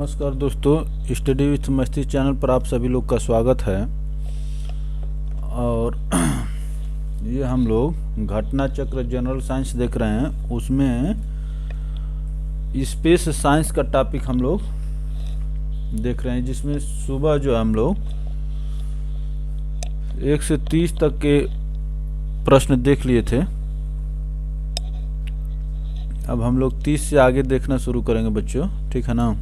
नमस्कार दोस्तों, study with मस्ती चैनल पर आप सभी लोग का स्वागत है। और ये हम लोग घटना चक्र जनरल साइंस देख रहे हैं। उसमें स्पेस साइंस का टॉपिक हम लोग देख रहे हैं, जिसमें सुबह जो है हम लोग 1 से 30 तक के प्रश्न देख लिए थे। अब हम लोग 30 से आगे देखना शुरू करेंगे बच्चों, ठीक है ना।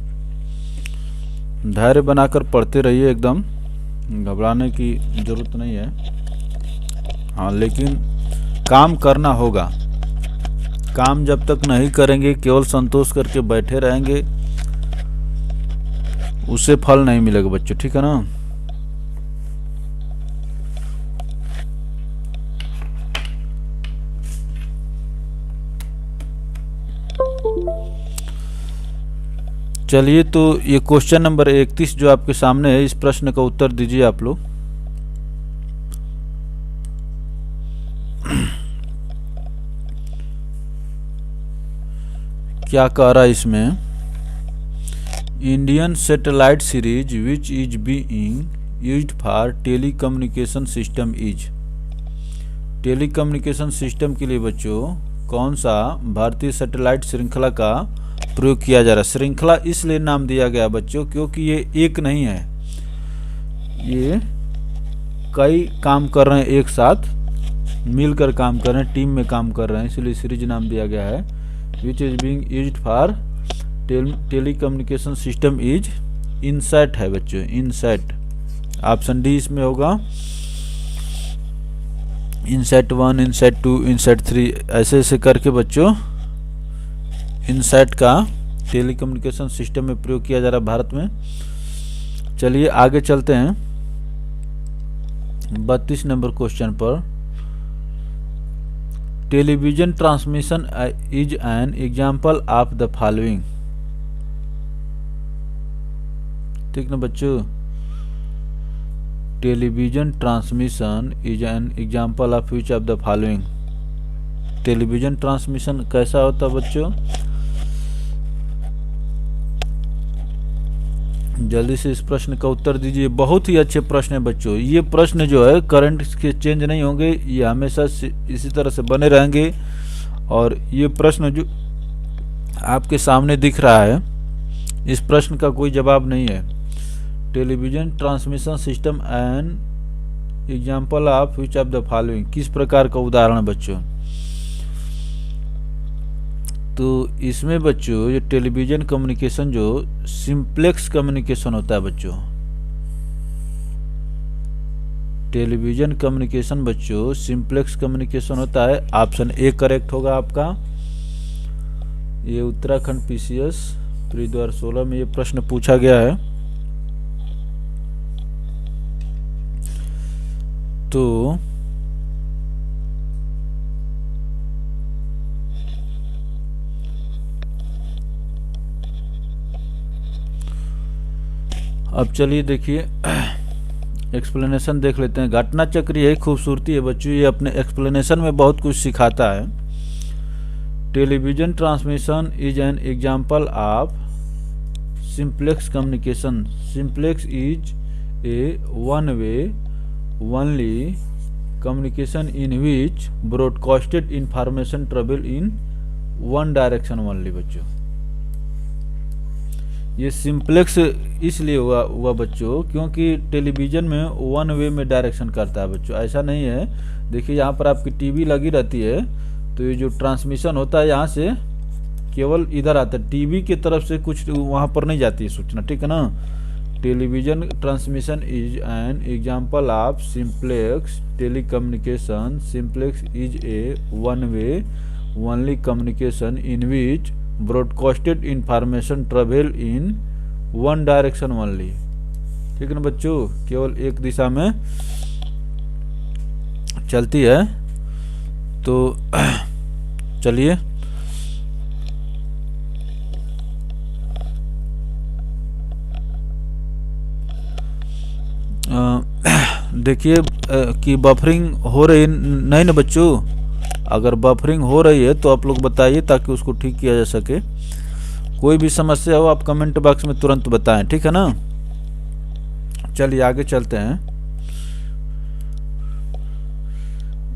धैर्य बनाकर पढ़ते रहिए, एकदम घबराने की ज़रूरत नहीं है। हाँ, लेकिन काम करना होगा। काम जब तक नहीं करेंगे, केवल संतोष करके बैठे रहेंगे, उसे फल नहीं मिलेगा बच्चों, ठीक है ना। चलिए, तो ये क्वेश्चन नंबर 31 जो आपके सामने है, इस प्रश्न का उत्तर दीजिए आप लोग। क्या कह रहा है इसमें? Indian satellite series which is being used for telecommunication system is. Telecommunication system के लिए बच्चों कौन सा भारतीय सैटेलाइट श्रृंखला का प्रयोग किया जा रहा है? श्रृंखला इसलिए नाम दिया गया बच्चों क्योंकि ये एक नहीं है, ये कई काम कर रहे हैं, एक साथ मिलकर काम कर रहे हैं, टीम में काम कर रहे हैं, इसलिए सीरीज नाम दिया गया है। Which is being used for telecommunication system is INSAT है बच्चों, इनसैट। ऑप्शन डी इसमें होगा। इनसैट 1, इनसैट 2, इनसैट 3, ऐसे ऐसे करके बच्चों इनसैट का टेलीकम्युनिकेशन सिस्टम में प्रयोग किया जा रहा है भारत में। चलिए आगे चलते हैं 32 नंबर क्वेश्चन पर। Television transmission is an example of the following. ठीक ना बच्चों, television transmission is an example of which of the following. Television transmission कैसा होता है बच्चों? जल्दी से इस प्रश्न का उत्तर दीजिए। बहुत ही अच्छे प्रश्न है बच्चों। ये प्रश्न जो है करंट के चेंज नहीं होंगे, ये हमेशा इसी तरह से बने रहेंगे। और ये प्रश्न जो आपके सामने दिख रहा है, इस प्रश्न का कोई जवाब नहीं है। Television transmission system an example of which of the following, किस प्रकार का उदाहरण है बच्चों? तो इसमें बच्चों ये टेलीविजन कम्युनिकेशन जो सिंप्लेक्स कम्युनिकेशन होता है बच्चों, टेलीविजन कम्युनिकेशन बच्चों सिंप्लेक्स कम्युनिकेशन होता है। ऑप्शन ए करेक्ट होगा आपका। ये उत्तराखंड पीसीएस प्री 2016 में ये प्रश्न पूछा गया है। तो अब चलिए देखिए, एक्सप्लेनेशन देख लेते हैं। घटना चक्र यही खूबसूरती है बच्चों, ये अपने एक्सप्लेनेशन में बहुत कुछ सिखाता है। Television transmission is an example of simplex communication. Simplex is a one way only communication in which broadcasted information travel in one direction only बच्चों। ये सिंप्लेक्स इसलिए हुआ बच्चों क्योंकि टेलीविज़न में वन वे में डायरेक्शन करता है बच्चों। ऐसा नहीं है, देखिए यहाँ पर आपकी टीवी लगी रहती है, तो ये जो ट्रांसमिशन होता है यहाँ से केवल इधर आता है, टीवी की तरफ से कुछ वहाँ पर नहीं जाती है सूचना, ठीक है ना। Television transmission is an example of simplex telecommunication. Simplex is a one way only communication in which broadcasted information travel in one direction only. ठीक है ना बच्चों, केवल एक दिशा में चलती है। तो चलिए देखिए कि बफरिंग हो रही नहीं ना बच्चों। अगर बफरिंग हो रही है तो आप लोग बताइए ताकि उसको ठीक किया जा सके। कोई भी समस्या हो आप कमेंट बॉक्स में तुरंत बताएं, ठीक है ना। चलिए आगे चलते हैं।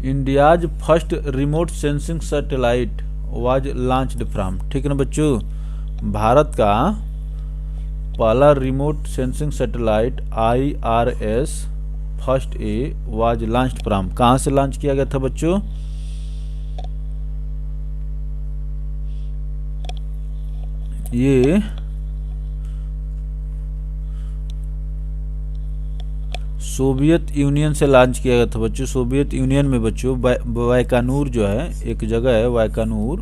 India's first remote sensing satellite was launched from, ठीक है ना बच्चों। भारत का पहला remote sensing satellite IRS first A was launched from, कहाँ से लॉन्च किया गया था बच्चों? ये सोवियत यूनियन से लॉन्च किया गया था बच्चों। सोवियत यूनियन में बच्चों वायकानूर जो है एक जगह है, वायकानूर,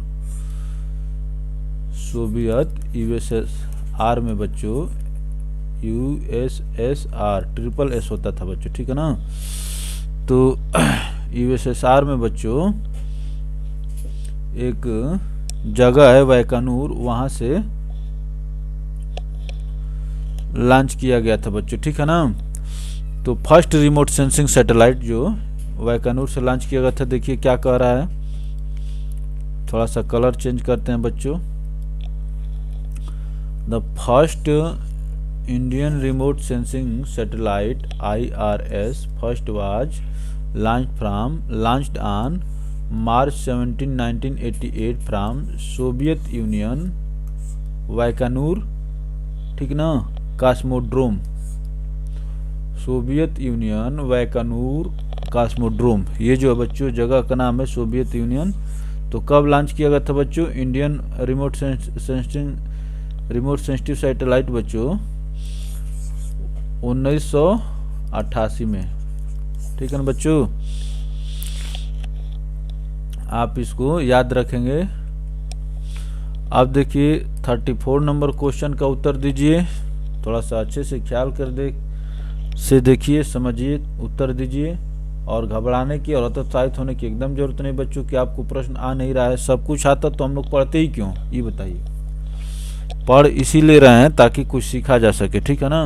सोवियत USSR में बच्चों, USSR ट्रिपल S होता था बच्चों, ठीक है ना। तो USSR में बच्चों एक जगह है वायकानूर, वहाँ से लॉन्च किया गया था बच्चों, ठीक है ना। तो फर्स्ट रिमोट सेंसिंग सैटेलाइट जो वायकानूर से लॉन्च किया गया था, देखिए क्या कह रहा है, थोड़ा सा कलर चेंज करते हैं बच्चों। The first Indian remote sensing satellite IRS first was launched on March 17, 1988 from Soviet Union Baikonur, ठीक ना, cosmodrome, Soviet Union Baikonur cosmodrome, ये जो है बच्चों जगह का नाम है सोवियत यूनियन। तो कब लॉन्च किया गया था बच्चों इंडियन रिमोट सेंसिटिव सैटेलाइट बच्चों? 1988 में, ठीक है ना बच्चों। आप इसको याद रखेंगे। अब देखिए 34 नंबर क्वेश्चन का उत्तर दीजिए, थोड़ा सा अच्छे से ख्याल कर देखिए, समझिए, उत्तर दीजिए। और घबराने की और हतोत्साहित होने की एकदम जरूरत नहीं बच्चों कि आपको प्रश्न आ नहीं रहा है। सब कुछ आता तो हम लोग पढ़ते ही क्यों, ये बताइए। पढ़ इसीलिए रहे हैं ताकि कुछ सीखा जा सके, ठीक है ना।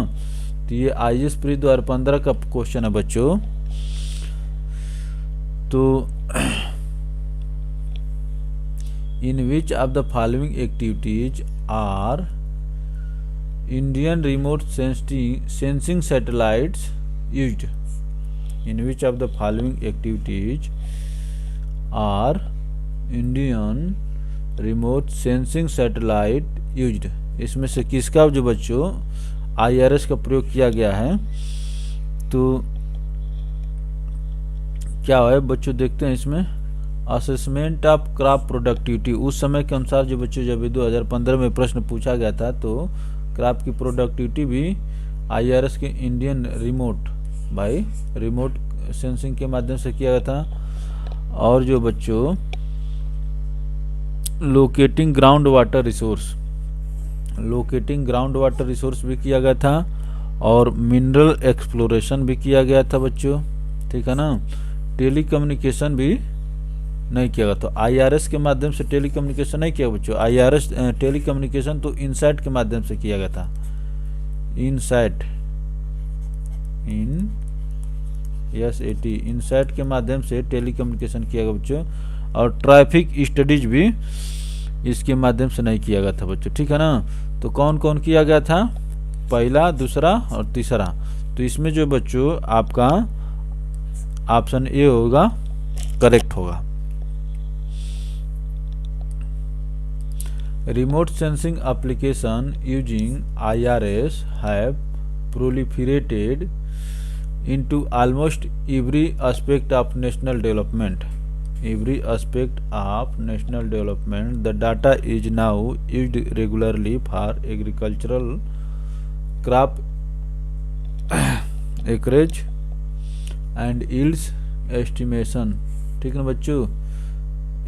तो ये IAS प्री 2015 का क्वेश्चन है बच्चों। तो in which of the following activities are Indian remote sensing satellites used? In which of the following activities are Indian remote sensing satellite used? इसमें से किसका जो बच्चों IRS का प्रयोग किया गया है? तो क्या है बच्चों, देखते हैं इसमें। असेसमेंट ऑफ क्रॉप प्रोडक्टिविटी, उस समय के अनुसार जो बच्चों जब 2015 में प्रश्न पूछा गया था तो क्रॉप की प्रोडक्टिविटी भी IRS के इंडियन रिमोट सेंसिंग के माध्यम से किया गया था। और जो बच्चों लोकेटिंग ग्राउंड वाटर रिसोर्स भी किया गया था, और मिनरल एक्सप्लोरेशन भी किया गया था बच्चों, ठीक है ना। टेलीकम्युनिकेशन भी नहीं किया गया। तो IRS के माध्यम से टेलीकम्युनिकेशन नहीं किया बच्चों। IRS टेलीकम्युनिकेशन तो इनसैट के माध्यम से किया गया था। इनसैट के माध्यम से टेलीकम्युनिकेशन किया गया बच्चों। और ट्रैफिक स्टडीज भी इसके माध्यम से नहीं किया गया था बच्चों, ठीक है ना। तो कौन कौन किया गया था? पहला, दूसरा और तीसरा। तो इसमें जो बच्चों आपका ऑप्शन ए होगा, करेक्ट होगा। Remote sensing application using IRS have proliferated into almost every aspect of national development. The data is now used regularly for agricultural crop acreage and yields estimation, ठीक है ना बच्चों।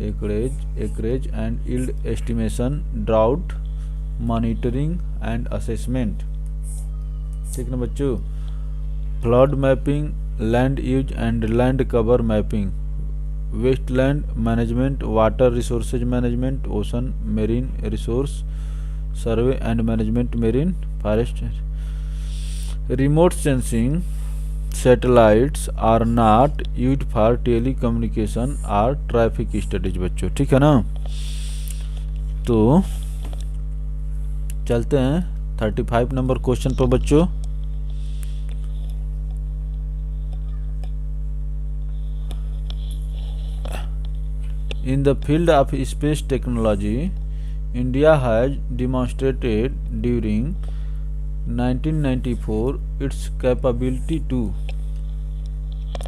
acreage and yield estimation, drought monitoring and assessment, ठीक ना बच्चों। flood mapping, land use and land cover mapping, wasteland management, water resources management, ocean marine resource survey and management, marine forest। remote sensing satellites are not used for telecommunication or traffic studies बच्चों, ठीक है ना। तो चलते हैं 35 number question पर बच्चों। In the field of space technology, India has demonstrated during 1994 its capability to,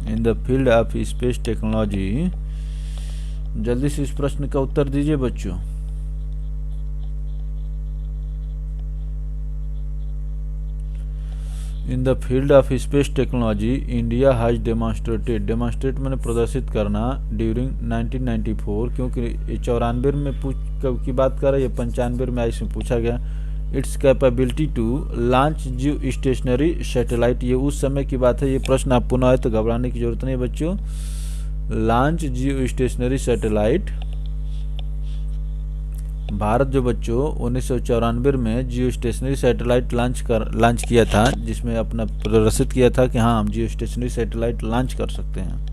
in the field of space technology, जल्दी से इस प्रश्न का उत्तर दीजिए बच्चों। इन the field of space technology India has demonstrated, demonstrate मैंने प्रदर्शित करना, ड्यूरिंग 1994, क्योंकि 94 में कब की बात कर रहा है, ये 95 में इसमें पूछा गया। Its capability to launch geostationary satellite, ये उस समय की बात है, ये प्रश्न आप पुनः है तो घबराने की जरूरत नहीं है बच्चों। Launch geostationary satellite, Bharat जो बच्चों 1994 में जियो स्टेशनरी सैटेलाइट लॉन्च किया था, जिसमें अपना प्रदर्शित किया था कि हाँ हम जियो स्टेशनरी सैटेलाइट लॉन्च कर सकते हैं।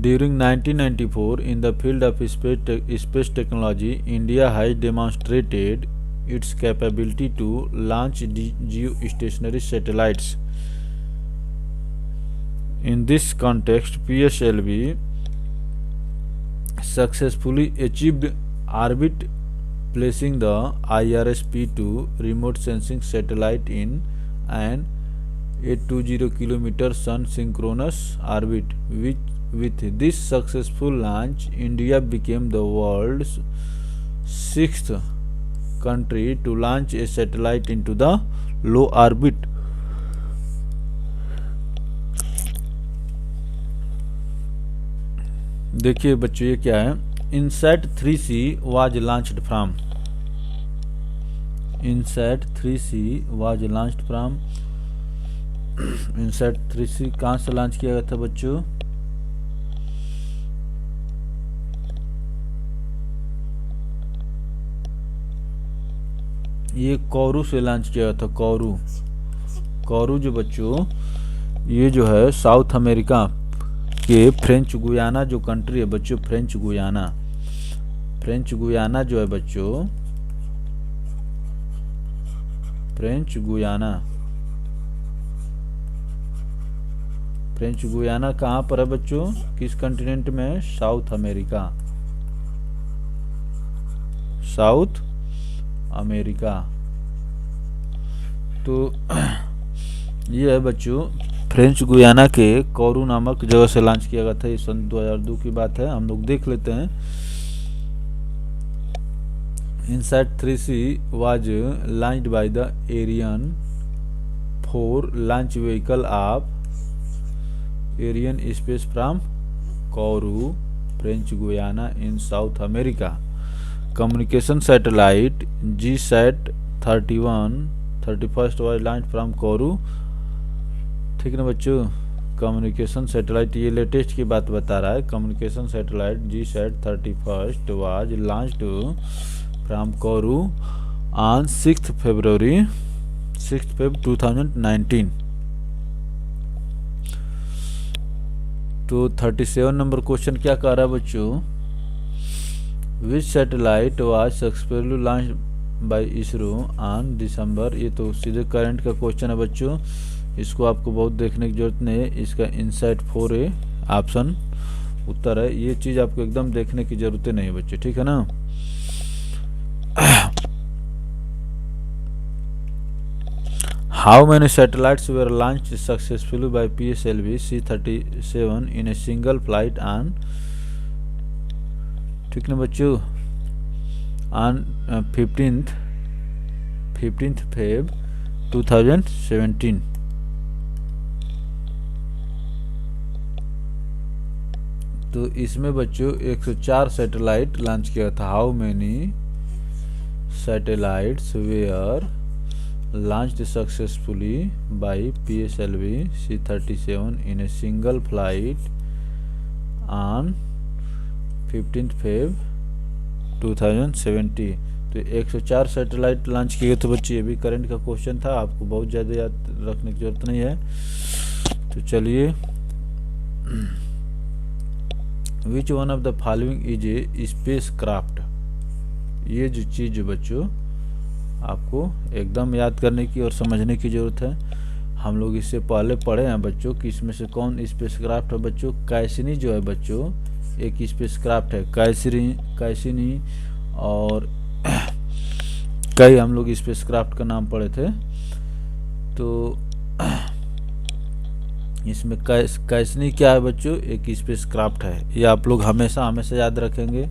During 1994 in the field of space technology India has demonstrated its capability to launch geostationary satellites. In this context PSLV successfully achieved orbit, placing the IRS-P2 remote sensing satellite in an 820 km sun synchronous orbit. With this successful launch, India became the world's 6th country to launch a satellite into the low orbit. देखिए बच्चों ये क्या है, INSAT 3C was launched from, INSAT 3C was launched from, INSAT 3C कहाँ से launch किया गया था बच्चों? ये कोरू से लॉन्च किया गया था, कोरू। कोरू जो बच्चों ये जो है साउथ अमेरिका के फ्रेंच गुयाना जो कंट्री है बच्चों, फ्रेंच गुयाना, फ्रेंच गुयाना जो है बच्चों, फ्रेंच गुयाना, फ्रेंच गुयाना कहाँ पर है बच्चों, किस कॉन्टिनेंट में? South America, south America. तो ये है बच्चों फ्रेंच गुयाना के कोरू नामक जगह से लॉन्च किया गया था, ये सन 2002 की बात है, हम लोग देख लेते हैं। INSAT 3C was launched by the Ariane 4 launch vehicle of Arianespace from Kourou, French Guiana in South America. Communication satellite GSAT 31 was launched from Kourou, ठीक ना बच्चों। कम्युनिकेशन सैटेलाइट ये लेटेस्ट की बात बता रहा है। Communication satellite GSAT 31 was launched from Kourou on 6 February 2019। तो 37 नंबर क्वेश्चन क्या कह रहा है बच्चों, which satellite was successfully launched by ISRO on December, ये तो सीधे करंट का क्वेश्चन है बच्चों, इसको आपको बहुत देखने की जरूरत नहीं है, इसका इनसाइट 4A ऑप्शन उत्तर है, ये चीज आपको एकदम देखने की जरूरत नहीं है बच्चे, ठीक है ना। How many satellites were launched successfully by PSLV C-37 in a single flight on, ठीक ना बच्चों, ऑन 15th Feb 2017। तो इसमें बच्चों 104 सैटेलाइट लॉन्च किया था। How many satellites were launched successfully by PSLV C-37 in a single flight on 15th Feb 2017। तो 104 satellite launch किए थे बच्चे, ये भी करंट का क्वेश्चन था, आपको बहुत ज़्यादा याद रखने की जरूरत नहीं है। तो चलिए, which one of the following is a space craft, ये जो चीज़ बच्चों आपको एकदम याद करने की और समझने की ज़रूरत है। हम लोग इससे पहले पढ़े हैं बच्चों कि इसमें से कौन स्पेसक्राफ्ट है बच्चों। कैसिनी जो है बच्चों एक स्पेसक्राफ्ट है, कैसिनी और कई हम लोग स्पेसक्राफ्ट का नाम पढ़े थे। तो इसमें कैसिनी क्या है बच्चों, एक स्पेसक्राफ्ट है। ये आप लोग हमेशा हमेशा याद रखेंगे।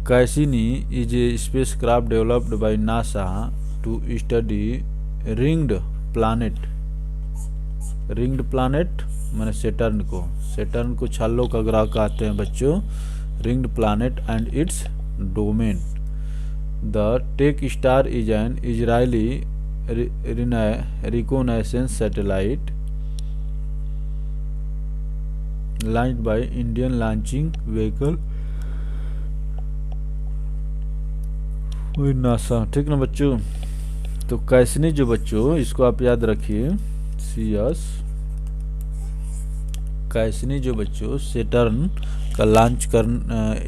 Cassini is a spacecraft developed by NASA to study ringed planet माने सेटर्न को छल्लों का ग्रह कहते हैं बच्चों। Ringed planet and its domain. The tech star is an Israeli reconnaissance satellite launched by Indian launching vehicle NASA. ठीक ना बच्चों। तो कैसिनी जो बच्चों इसको आप याद रखिए, कैसिनी जो बच्चों सेटर्न का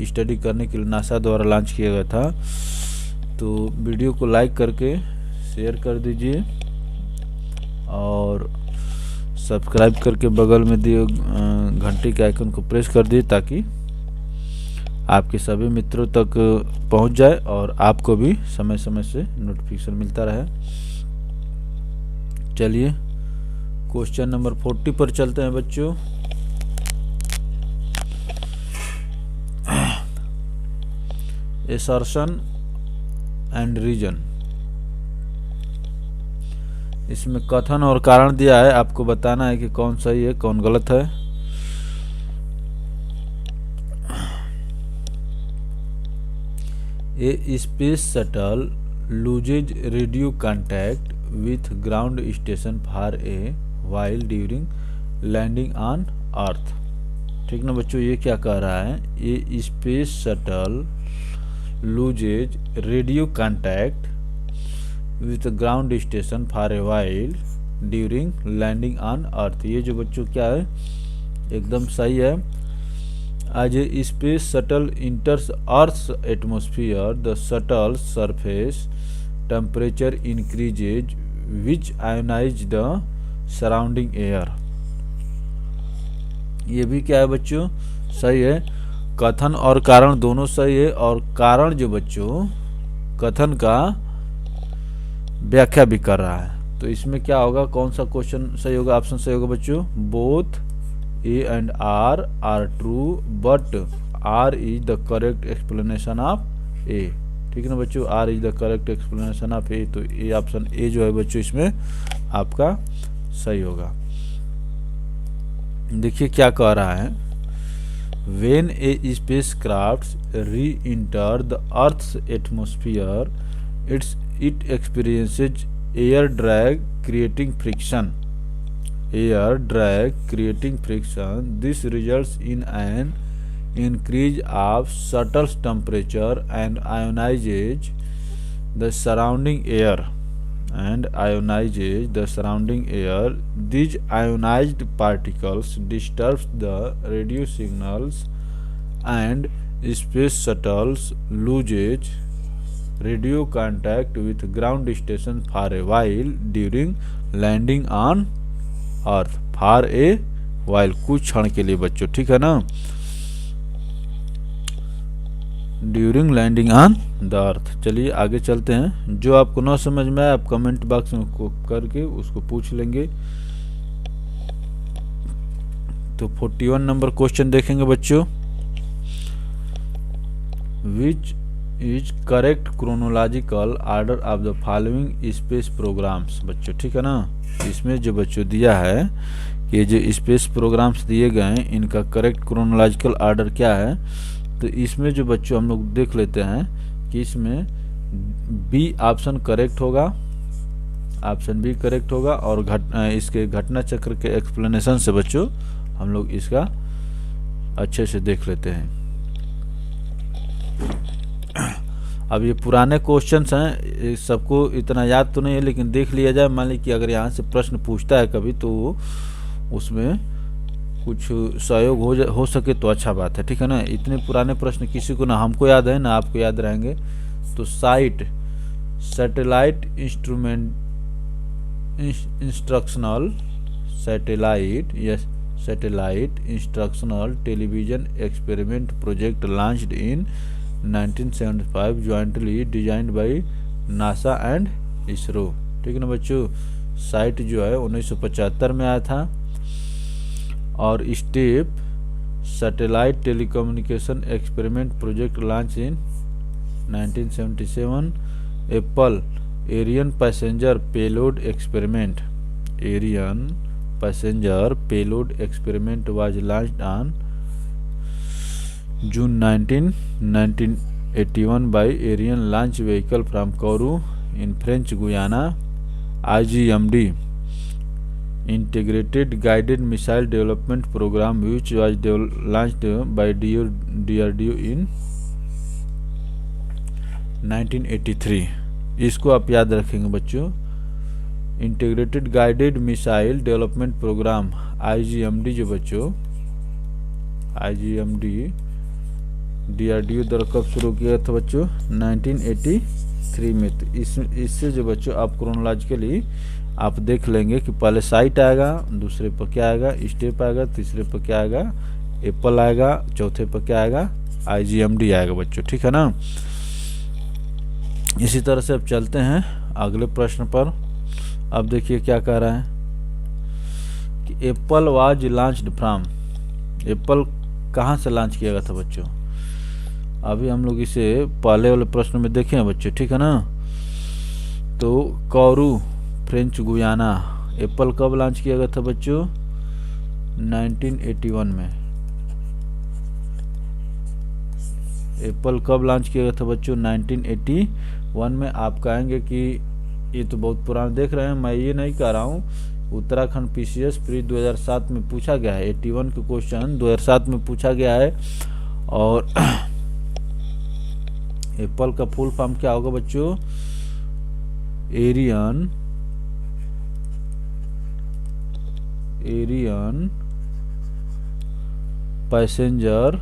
स्टडी करने के लिए नासा द्वारा लॉन्च किया गया था। तो वीडियो को लाइक करके शेयर कर दीजिए और सब्सक्राइब करके बगल में दिए घंटी के आइकन को प्रेस कर दीजिए ताकि आपके सभी मित्रों तक पहुंच जाए और आपको भी समय समय से नोटिफिकेशन मिलता रहे। चलिए क्वेश्चन नंबर 40 पर चलते हैं बच्चों। Assertion and reason. इसमें कथन और कारण दिया है, आपको बताना है कि कौन सही है कौन गलत है। A space shuttle loses radio contact with ground station for a while during landing on earth. ठीक ना बच्चों, ये क्या कह रहा है, a space shuttle loses radio contact with ground station for a while during landing on earth. ये जो बच्चों क्या है एकदम सही है। आज a space shuttle enters earth's atmosphere the shuttle surface temperature increases which ionize the surrounding air. ये भी क्या है बच्चों सही है। कथन और कारण दोनों सही है। और कारण जो बच्चों कथन का व्याख्या भी कर रहा है। तो इसमें क्या होगा, कौन सा क्वेश्चन सही होगा, ऑप्शन सही होगा बच्चों। Both A and R true but R is the correct explanation of A. ठीक है ना बच्चों, R is the correct explanation of A. तो ए ऑप्शन ए जो है बच्चों इसमें आपका सही होगा। देखिए क्या कह रहा है, when a spacecraft re-enter the earth's atmosphere it experiences air drag creating friction. This results in an increase of shuttle's temperature and ionizes the surrounding air. These ionized particles disturb the radio signals and space shuttles loses radio contact with ground station for a while during landing on earth. For a while कुछ क्षण के लिए बच्चों, ठीक है ना, during landing on the earth. चलिए आगे चलते हैं। जो आपको ना समझ में आए आप कमेंट बॉक्स में करके उसको पूछ लेंगे। तो 41 नंबर क्वेश्चन देखेंगे बच्चों। Which is correct chronological order of the following space programmes. बच्चों ठीक है ना, इसमें जो बच्चों दिया है कि जो स्पेस प्रोग्राम्स दिए गए हैं इनका करेक्ट क्रोनोलॉजिकल ऑर्डर क्या है। तो इसमें जो बच्चों हम लोग देख लेते हैं कि इसमें बी ऑप्शन करेक्ट होगा, ऑप्शन बी करेक्ट होगा। और इसके घटना चक्र के एक्सप्लेनेशन से बच्चों हम लोग इसका अच्छे से देख लेते हैं। अब ये पुराने क्वेश्चंस हैं, सबको इतना याद तो नहीं है लेकिन देख लिया जाए। मान लीजिए कि अगर यहाँ से प्रश्न पूछता है कभी तो उसमें कुछ सहयोग हो सके तो अच्छा बात है, ठीक है ना। इतने पुराने प्रश्न किसी को ना हमको याद है ना आपको याद रहेंगे। तो site satellite instructional satellite instructional television experiment project launched in 1975 jointly designed by NASA and ISRO, ठीक है ना बच्चों। साइट जो है 1975 में आया था। और STEP satellite telecommunication experiment project launch in 1977। APPLE Ariane passenger payload experiment was launched on June 19, 1981 by Ariane launch vehicle from Kourou in French Guiana. IGMD Integrated Guided Missile Development Program, which was launched by DRDO in 1983। इसको आप याद रखेंगे बच्चों। Integrated guided missile development programme IGMD जो बच्चों IGMD DRDO द्वारा कब शुरू किया था बच्चों 1983 में। तो इससे जो बच्चों आप क्रोनोलॉजिकली आप देख लेंगे कि पहले साइट आएगा, दूसरे पर क्या आएगा स्टेप आएगा, तीसरे पर क्या आएगा एप्पल आएगा, चौथे पर क्या आएगा IGMD आएगा बच्चों, ठीक है ना। इसी तरह से अब चलते हैं अगले प्रश्न पर। अब देखिए क्या कह रहा है कि Apple was launched from, Apple कहाँ से लॉन्च किया गया था बच्चों। अभी हम लोग इसे पहले वाले प्रश्न में देखे हैं बच्चों, ठीक है ना। तो कोरू फ्रेंच गुयाना एप्पल कब लॉन्च किया गया था बच्चों 1981 में। एप्पल कब लॉन्च किया गया था बच्चों 1981 में। आप कहेंगे कि ये तो बहुत पुराना देख रहे हैं, मैं ये नहीं कह रहा हूँ। उत्तराखंड PCS प्री 2007 में पूछा गया है, 81 का क्वेश्चन 2007 में पूछा गया है। और एप्पल का फुल फॉर्म क्या होगा बच्चों एरियन पैसेंजर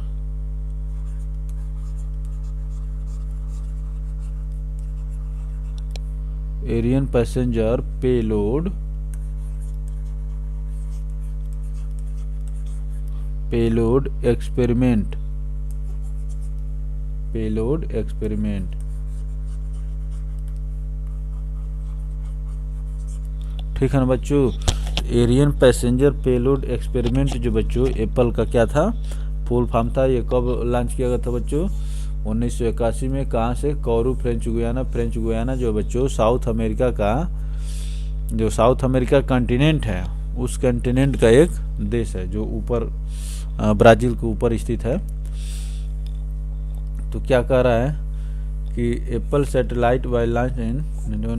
पेलोड एक्सपेरिमेंट ठीक है ना बच्चों। एरियन पैसेंजर पेलोड एक्सपेरिमेंट जो बच्चों एप्पल का क्या था फुल फॉर्म था। ये कब लॉन्च किया गया था बच्चों 1981 में। कहाँ से कोरू फ्रेंच गुयाना जो बच्चों साउथ अमेरिका कंटिनेंट है, उस कंटिनेंट का एक देश है जो ऊपर ब्राज़ील के ऊपर स्थित है। तो क्या कह रहा है कि APPLE satellite by launch in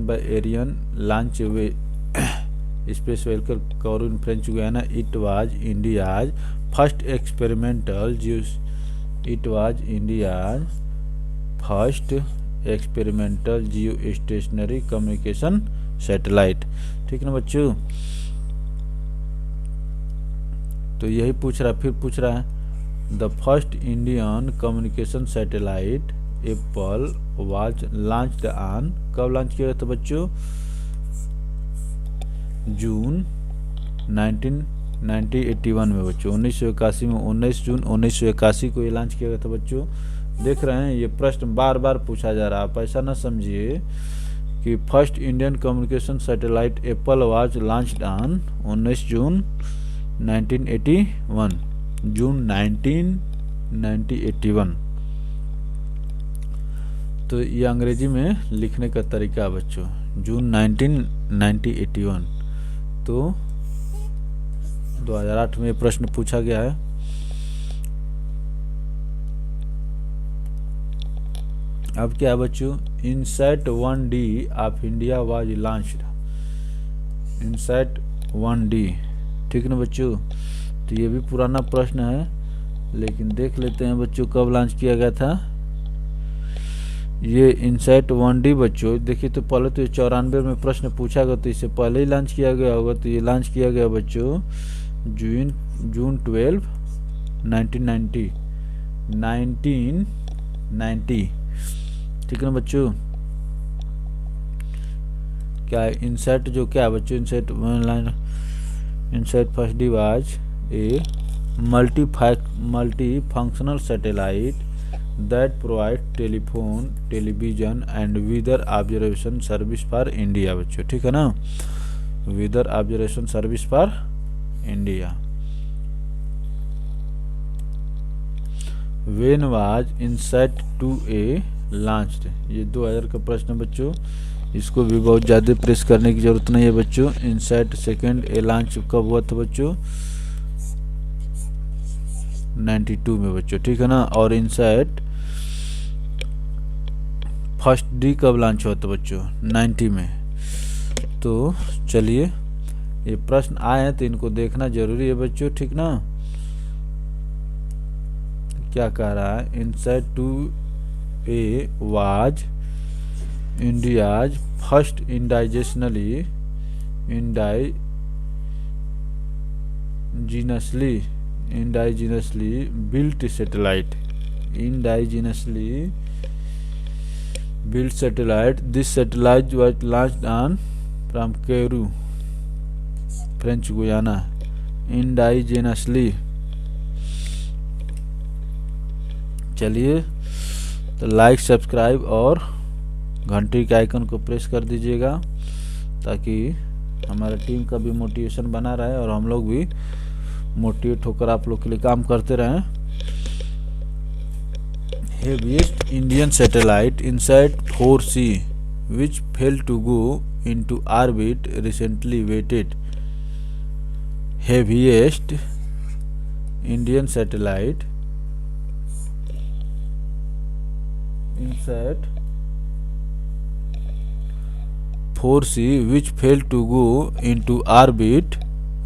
by Ariane launch way space vehicle Kourou in French Guiana. It was India's first experimental geostationary communication satellite, ठीक है ना बच्चों। तो यही फिर पूछ रहा है the first Indian communication satellite Apple was launched on, कब लॉन्च किया गया था बच्चों जून 1981 में बच्चों 1981 में 19 जून 1981 को ये लॉन्च किया गया था बच्चों। देख रहे हैं ये प्रश्न बार बार पूछा जा रहा है, आप ऐसा ना समझिए कि first Indian communication satellite Apple was launched on 19 जून 1981 जून 1981। तो ये अंग्रेजी में लिखने का तरीका है बच्चों जून 1981। तो 2008 में प्रश्न पूछा गया है। अब क्या है बच्चों INSAT 1D of India was launched, INSAT 1D, ठीक है ना बच्चों। तो ये भी पुराना प्रश्न है लेकिन देख लेते हैं बच्चों कब लॉन्च किया गया था ये इनसैट 1D बच्चों। देखिए तो पहले तो 94 में प्रश्न पूछा गया तो इससे पहले ही लॉन्च किया गया होगा। तो ये लॉन्च किया गया बच्चों जून 12 1990। ठीक है ना बच्चों। क्या इनसेट जो क्या है बच्चों, INSAT first D was a multifunctional satellite that provide telephone, television and weather observation service for India बच्चों। ठीक है ना, weather observation service for India. When was INSAT 2A launched, ये 2000 का प्रश्न है बच्चों, इसको भी बहुत ज़्यादा प्रेस करने की जरूरत नहीं है बच्चों। इनसैट सेकेंड ए लॉन्च कब हुआ था बच्चों, 92 में बच्चों। ठीक है ना, और इनसैट फर्स्ट डी कब लॉन्च हुआ था बच्चों, 90 में। तो चलिए, ये प्रश्न आए हैं तो इनको देखना जरूरी है बच्चों। ठीक ना, क्या कह रहा है, INSAT 2A was India's first indigenously built satellite. This satellite was launched from Kourou, French Guiana, indigenously. चलिए, तो लाइक, सब्सक्राइब और घंटी के आइकन को प्रेस कर दीजिएगा ताकि हमारा टीम का भी मोटिवेशन बना रहे और हम लोग भी मोटिवेट होकर आप लोग के लिए काम करते रहें। Heaviest Indian satellite INSAT 4C which failed to go into orbit recently waited. Heaviest Indian satellite INSAT 4C which failed to go into orbit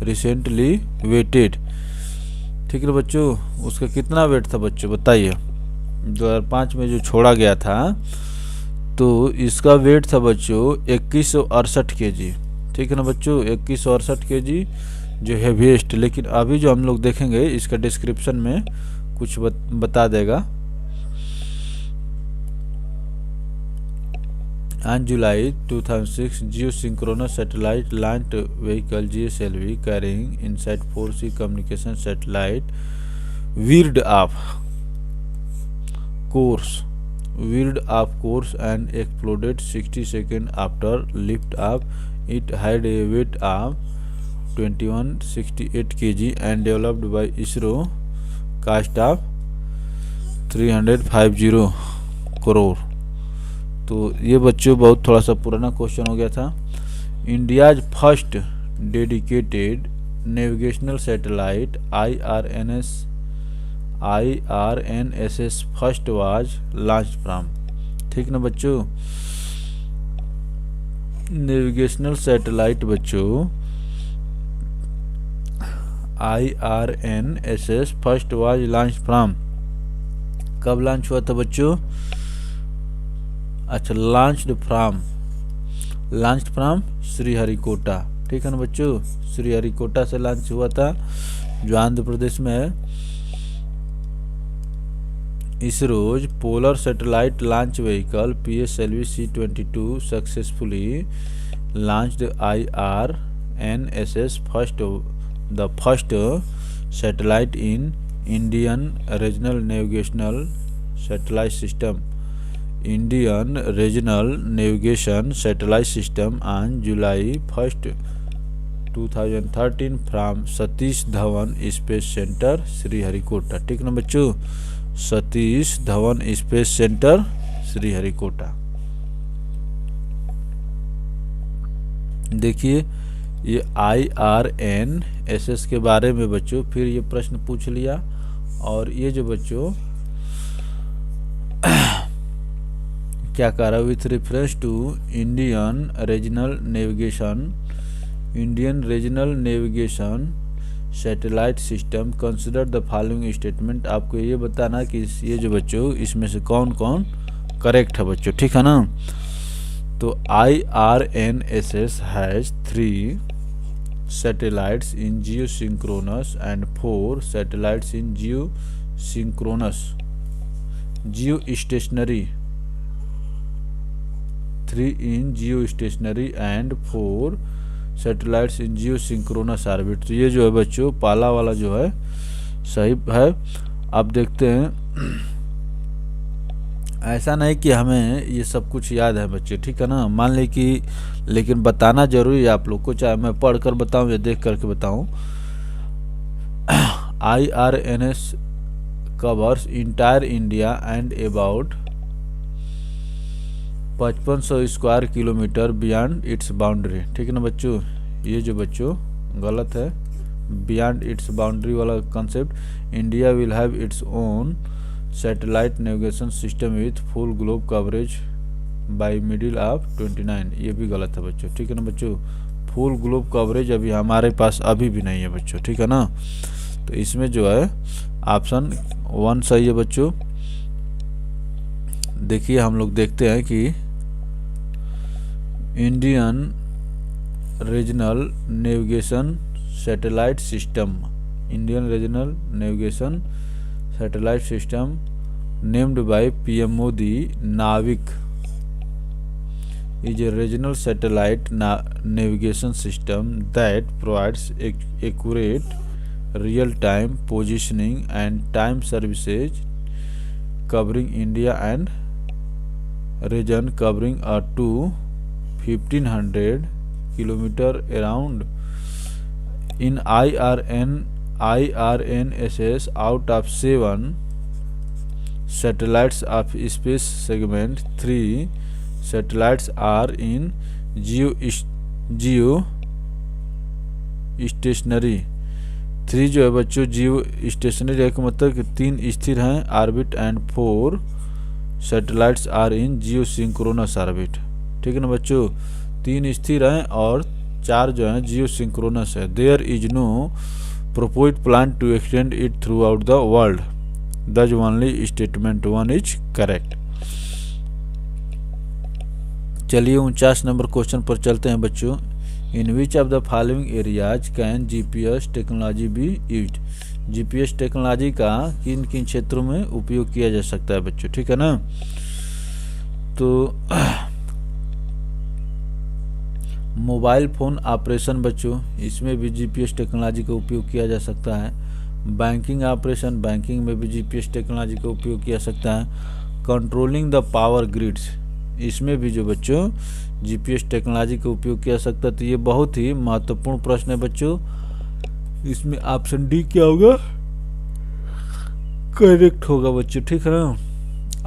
recently waited। ठीक है बच्चों, उसका कितना वेट था बच्चों बताइए। 2005 में जो छोड़ा गया था तो इसका वेट था बच्चों 2168 kg। ठीक है ना बच्चों, 2168 kg जो हेवीएस्ट। लेकिन अभी जो हम लोग देखेंगे इसका डिस्क्रिप्शन में कुछ बता देगा। On July 2006, geosynchronous satellite launched vehicle GSLV carrying INSAT 4C communication satellite veered off course and exploded 60 seconds after liftoff. It had a weight of 2168 kg and developed by ISRO, cost of 350 crore। तो ये बच्चों बहुत थोड़ा सा पुराना question हो गया था। India's first dedicated navigational satellite IRNSS first was launch from. ठीक ना बच्चों, नेविगेशनल सैटेलाइट बच्चों IRNSS first was launch from, कब लॉन्च हुआ था बच्चों, अच्छा लॉन्च्ड फ्रॉम श्रीहरिकोटा। ठीक है ना बच्चों, श्रीहरिकोटा से लॉन्च हुआ था जो आंध्र प्रदेश में है। ISRO's polar satellite launch vehicle PSLV C-22 successfully launched IRNSS the first satellite in Indian regional navigational satellite system on July 1st 2013 from Satish Dhawan space centre Sriharikota. ठीक ना बच्चों, सतीश धवन स्पेस सेंटर श्रीहरिकोटा। देखिए, ये IRNSS के बारे में बच्चों फिर ये प्रश्न पूछ लिया। और ये जो बच्चों क्या कह रहा है, with reference to Indian regional navigation satellite system consider the following statement. आपको ये बताना कि ये जो बच्चों इसमें से कौन कौन करेक्ट है बच्चों। ठीक है ना, तो IRNSS has 3 satellites in geosynchronous and 4 satellites in geosynchronous geostationary, 3 in geostationary and 4 satellites in geosynchronous orbit। तो ये जो है बच्चों पहला वाला जो है सही है। अब देखते हैं, ऐसा नहीं कि हमें ये सब कुछ याद है बच्चे, ठीक है ना, मान ले कि, लेकिन बताना जरूरी है आप लोग को, चाहे मैं पढ़ कर बताऊँ या देख करके बताऊँ। IRNS covers entire India and about 5500 square kilometre beyond its boundary, ठीक है ना बच्चों। ये जो बच्चों गलत है, बियॉन्ड इट्स बाउंड्री वाला concept. India will have its own satellite navigation system with full globe coverage by middle of 29, ये भी गलत है बच्चों, ठीक है ना बच्चों। फुल ग्लोब कवरेज अभी हमारे पास अभी भी नहीं है बच्चों, ठीक है ना। तो इसमें जो है ऑप्शन 1 सही है बच्चों। देखिए हम लोग देखते हैं कि Indian regional navigation satellite system, Indian regional navigation satellite system named by PM Modi नाविक is a regional satellite navigation system that provides accurate real-time positioning and time services covering India and region covering up to 1500 kilometer around. In IRNSS, out of 7 satellites of space segment, 3 satellites are in geostationary, 3 जो है बच्चों जियो stationery का मतलब कि 3 स्थिर हैं orbit and 4 satellites are in geosynchronous orbit, ठीक है ना बच्चों। 3 स्थिर हैं और 4 जो हैं जियो सिंक्रोनस है। There is no proposed plan to extend it throughout the world, thus only statement 1 is correct। चलिए 49 नंबर क्वेश्चन पर चलते हैं बच्चों। In which of the following areas can GPS technology be used, GPS technology का किन किन क्षेत्रों में उपयोग किया जा सकता है बच्चों, ठीक है ना। तो मोबाइल फ़ोन ऑपरेशन बच्चों, इसमें भी GPS टेक्नोलॉजी का उपयोग किया जा सकता है। बैंकिंग ऑपरेशन, बैंकिंग में भी GPS टेक्नोलॉजी का उपयोग किया सकता है। कंट्रोलिंग द पावर ग्रिड्स, इसमें भी जो बच्चों GPS टेक्नोलॉजी का उपयोग किया सकता है। तो ये बहुत ही महत्वपूर्ण प्रश्न है बच्चों, इसमें ऑप्शन डी क्या होगा, करेक्ट होगा बच्चों, ठीक है ना।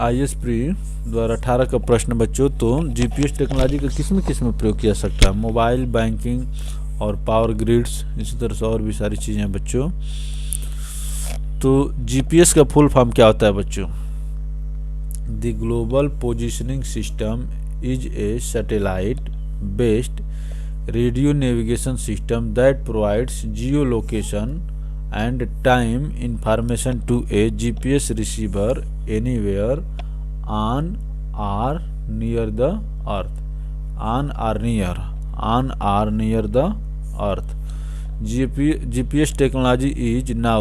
IS प्री द्वारा 18 का प्रश्न बच्चों। तो GPS टेक्नोलॉजी का किस में प्रयोग किया सकता है, मोबाइल, बैंकिंग और पावर ग्रिड्स, इसी तरह से और भी सारी चीज़ें हैं बच्चों। तो GPS का फुल फॉर्म क्या होता है बच्चों, the global positioning system is a satellite based radio navigation system that provides Jio location and time information to a GPS receiver anywhere on or near the earth, on or near the earth। GPS technology is now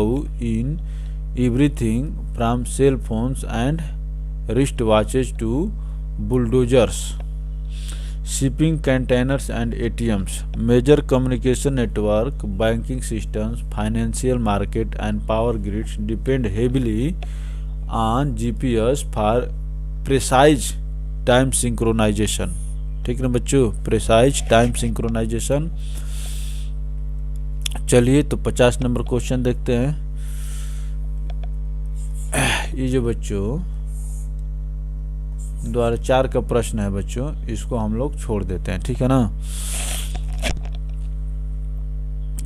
in everything from cell phones and wristwatches to bulldozers, shipping containers and ATMs, major communication network, banking systems, financial market and power grids depend heavily on GPS for precise time synchronization, ठीक है ना बच्चों, precise time synchronization। चलिए तो 50 number question देखते हैं। ये जो बच्चों द्वारा 4 का प्रश्न है बच्चों, इसको हम लोग छोड़ देते हैं, ठीक है ना।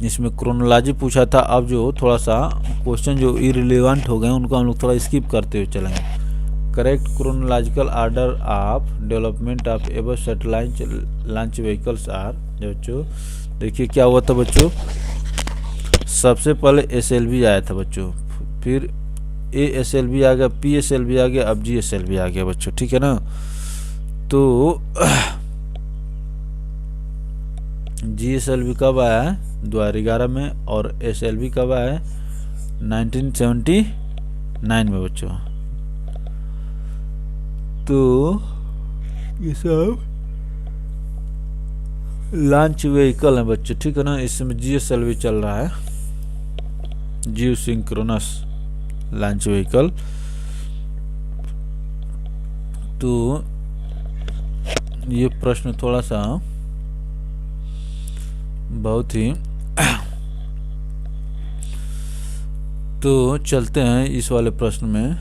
इसमें क्रोनोलॉजी पूछा था, अब जो थोड़ा सा क्वेश्चन जो इररिलेवेंट हो गए उनको हम लोग थोड़ा स्किप करते हुए चलेंगे। Correct chronological order of development of ever satellite launch vehicles are, बच्चों देखिए क्या हुआ था बच्चों, सबसे पहले SLV आया था बच्चों, फिर ASLV आ गया, PSLV आ गया, अब GSLV आ गया बच्चों, ठीक है ना। तो GSLV कब आया है, 2011 में, और SLV कब आया है 1979 में बच्चों। तो ये सब लॉन्च व्हीकल है बच्चों, ठीक है ना। इसमें GSLV चल रहा है, जियो सिंक्रोनस लॉन्च व्हीकल। तो ये प्रश्न थोड़ा सा बहुत ही तो चलते हैं इस वाले प्रश्न में।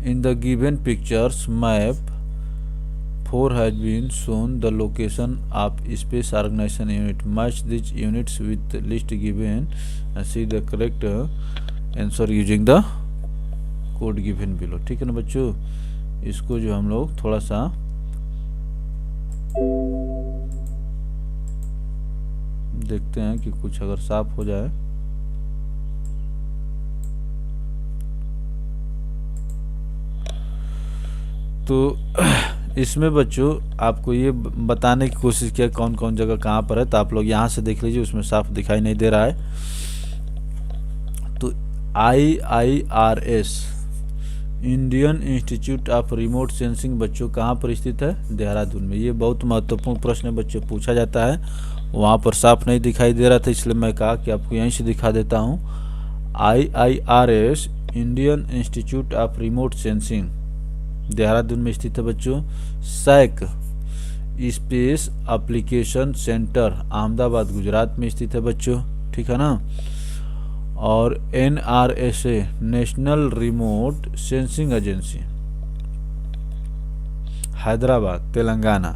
In the given pictures map 4 has been shown the location of space organization unit. Match these units with the list given and see the correct answer using the code given below, ठीक है ना बच्चों। इसको जो हम लोग थोड़ा सा देखते हैं कि कुछ अगर साफ हो जाए। तो इसमें बच्चों आपको ये बताने की कोशिश किया कौन कौन जगह कहाँ पर है, तो आप लोग यहाँ से देख लीजिए, उसमें साफ दिखाई नहीं दे रहा है। तो IIRS Indian Institute of Remote sensing बच्चों कहाँ पर स्थित है, देहरादून में। ये बहुत महत्वपूर्ण प्रश्न है बच्चों, पूछा जाता है। वहाँ पर साफ नहीं दिखाई दे रहा था, इसलिए मैं कहा कि आपको यहीं से दिखा देता हूँ। IIRS Indian Institute of Remote Sensing Dehradun में स्थित है बच्चों। SAC Space Application Centre Ahmedabad Gujarat में स्थित है बच्चों, ठीक है ना। और NRSA National Remote Sensing Agency Hyderabad Telangana.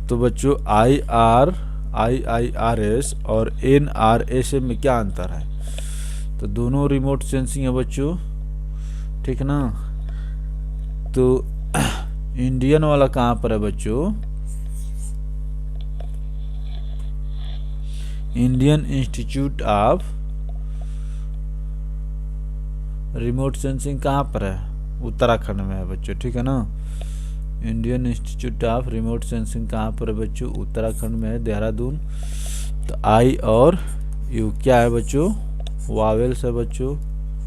तो बच्चों IIRS और NRSA में क्या अंतर है, तो दोनों रिमोट सेंसिंग है बच्चों, ठीक ना। तो इंडियन वाला कहाँ पर है बच्चों, Indian Institute of Remote sensing कहाँ पर है, उत्तराखंड में है बच्चों, ठीक है ना। Indian Institute of Remote sensing कहाँ पर है बच्चों, उत्तराखंड में है, देहरादून। तो I और U क्या है बच्चों, वावेल्स है बच्चों,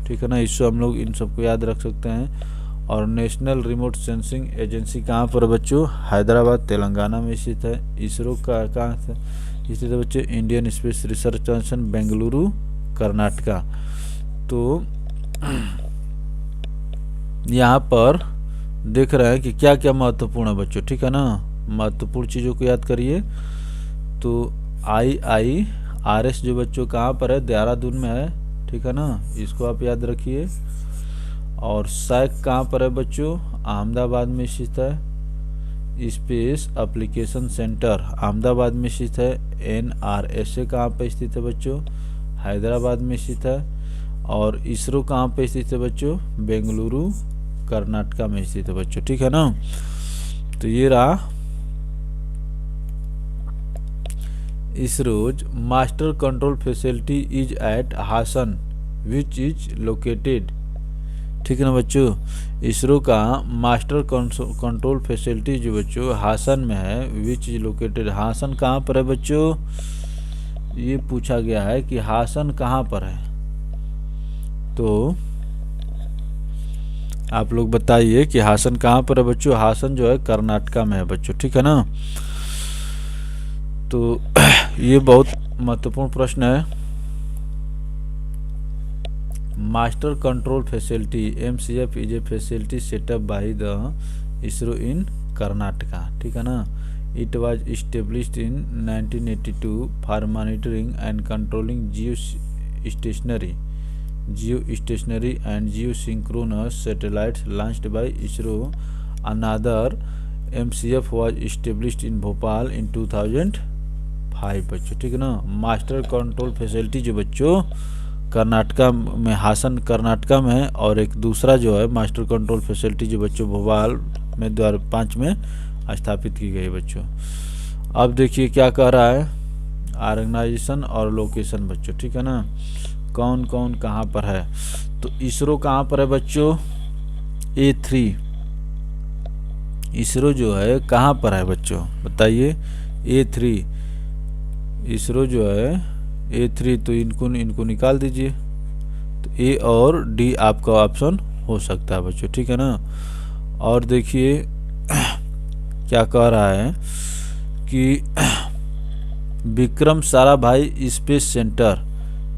ठीक है ना। इससे हम लोग इन सबको याद रख सकते हैं। और नेशनल रिमोट सेंसिंग एजेंसी कहाँ पर बच्चों, हैदराबाद तेलंगाना में स्थित है। इसरो का कहाँ स्थित है बच्चों, Indian Space research station Bengaluru Karnataka. तो यहाँ पर देख रहे हैं कि क्या क्या महत्वपूर्ण है बच्चों, ठीक है ना। महत्वपूर्ण चीज़ों को याद करिए। तो IIRS जो बच्चों कहाँ पर है, देहरादून में है, ठीक है ना, इसको आप याद रखिए। और सैक कहाँ पर है बच्चों, अहमदाबाद में स्थित है। स्पेस एप्लीकेशन सेंटर अहमदाबाद में स्थित है। NRSA कहाँ पर स्थित है बच्चों, हैदराबाद में स्थित है। और इसरो कहाँ पे स्थित है बच्चों, बेंगलुरु कर्नाटका में स्थित है बच्चों, ठीक है ना। तो ये रहा ISRO's master control facility is at Hassan which is located, ठीक है ना बच्चों। इसरो का मास्टर कंट्रोल फैसिलिटी जो बच्चों हासन में है, विच इज लोकेटेड, हासन कहाँ पर है बच्चों, ये पूछा गया है कि हासन कहाँ पर है। तो आप लोग बताइए कि हासन कहाँ पर है बच्चों, हासन जो है कर्नाटका में है बच्चों, ठीक है ना। तो ये बहुत महत्वपूर्ण प्रश्न है। Master control facility MCF is a facility setup by the ISRO in Karnataka, ठीक है ना। It was established in 1982 for monitoring and controlling geostationary and geosynchronous satellites launched by ISRO. Another MCF was established in Bhopal in 2005 बच्चों, ठीक है ना। Master control facility जो बच्चों कर्नाटका में, हासन कर्नाटका में है, और एक दूसरा जो है मास्टर कंट्रोल फैसिलिटी जो बच्चों भोपाल में 2005 में स्थापित की गई बच्चों। अब देखिए क्या कह रहा है, ऑर्गेनाइजेशन और लोकेशन बच्चों, ठीक है ना, कौन कौन कहाँ पर है। तो इसरो कहाँ पर है बच्चों, A3 इसरो जो है कहाँ पर है बच्चों, बताइए। A3 इसरो जो है A3, तो इनको निकाल दीजिए। तो ए और डी आपका ऑप्शन हो सकता है बच्चों, ठीक है ना। और देखिए क्या कह रहा है कि विक्रम साराभाई स्पेस सेंटर,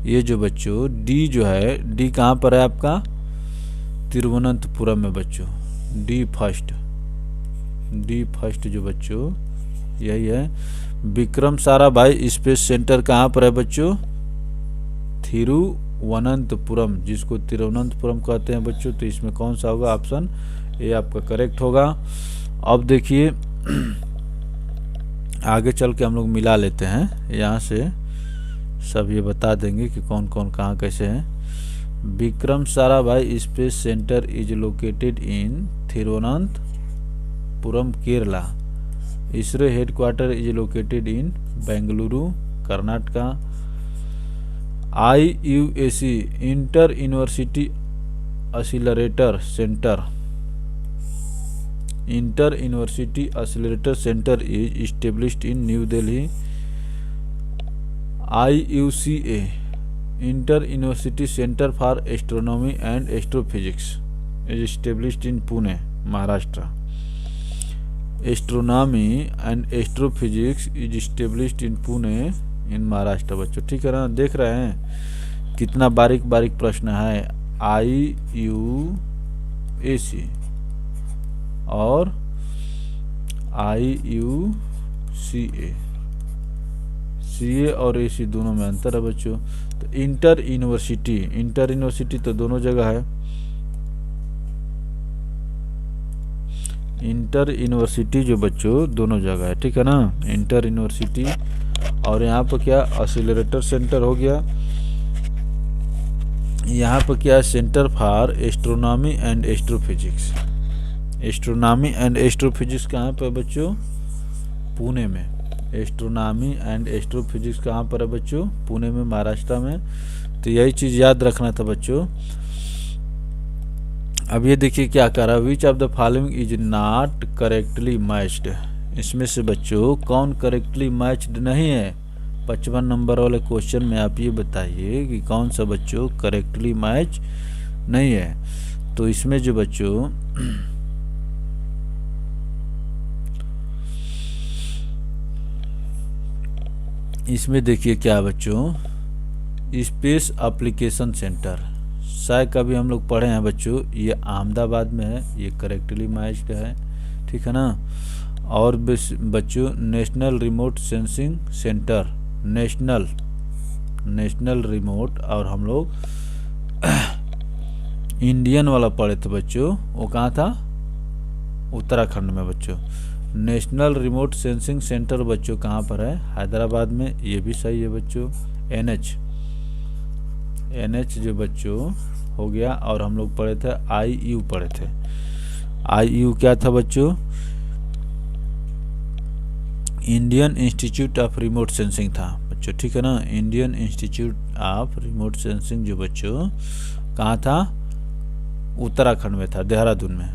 ये जो बच्चों डी जो है, डी कहाँ पर है आपका, तिरुवनंतपुरम में बच्चों। डी फर्स्ट जो बच्चों यही है। विक्रम साराभाई स्पेस सेंटर कहाँ पर है बच्चों, तिरुवनंतपुरम, जिसको तिरुवनंतपुरम कहते हैं बच्चों। तो इसमें कौन सा होगा, ऑप्शन ए आपका करेक्ट होगा। अब देखिए आगे चल के हम लोग मिला लेते हैं, यहाँ से सब ये बता देंगे कि कौन कौन कहाँ कैसे हैं। Vikram Sarabhai space centre is located in Thiruvananthapuram Kerala. ISRO headquarter is located in Bengaluru Karnataka. IUAC inter university accelerator centre is established in New Delhi. IUCA inter university centre for astronomy and astrophysics is established in Pune Maharashtra. Astronomy and astrophysics is established in Pune in Maharashtra बच्चों, ठीक है ना। देख रहे हैं कितना बारीक बारीक प्रश्न है। IUAC और IUCA, CA और AC दोनों में अंतर है बच्चों। तो इंटर यूनिवर्सिटी तो दोनों जगह है। इंटर यूनिवर्सिटी जो बच्चों दोनों जगह है, ठीक है ना, इंटर यूनिवर्सिटी। और यहाँ पर क्या एक्सीलरेटर सेंटर हो गया, यहाँ पर क्या centre for astronomy and astrophysics. Astronomy and astrophysics कहाँ पर बच्चों, पुणे में। एस्ट्रोनॉमी एंड एस्ट्रोफिजिक्स कहाँ पर है बच्चों, पुणे में महाराष्ट्र में। तो यही चीज़ याद रखना था बच्चों। अब ये देखिए क्या कर रहा है, which of the following is not correctly matched. इसमें से बच्चों कौन करेक्टली मैच्ड नहीं है। 55 नंबर वाले क्वेश्चन में आप ये बताइए कि कौन सा बच्चों करेक्टली मैच नहीं है। तो इसमें जो बच्चों इसमें देखिए क्या बच्चों, स्पेस एप्लीकेशन सेंटर शायद कभी हम लोग पढ़े हैं बच्चों, ये अहमदाबाद में है, ये करेक्टली मैच्ड है, ठीक है ना। और बच्चों national Remote sensing centre, national remote, और हम लोग इंडियन वाला पढ़े थे बच्चों, वो कहाँ था, उत्तराखंड में बच्चों। नेशनल रिमोट सेंसिंग सेंटर बच्चों कहाँ पर है, हैदराबाद में, ये भी सही है बच्चों। NH जो बच्चों हो गया। और हम लोग पढ़े थे IU पढ़े थे। IU क्या था बच्चों, Indian Institute of Remote sensing था बच्चों, ठीक है ना। Indian Institute of Remote sensing जो बच्चों कहाँ था, उत्तराखंड में था, देहरादून में।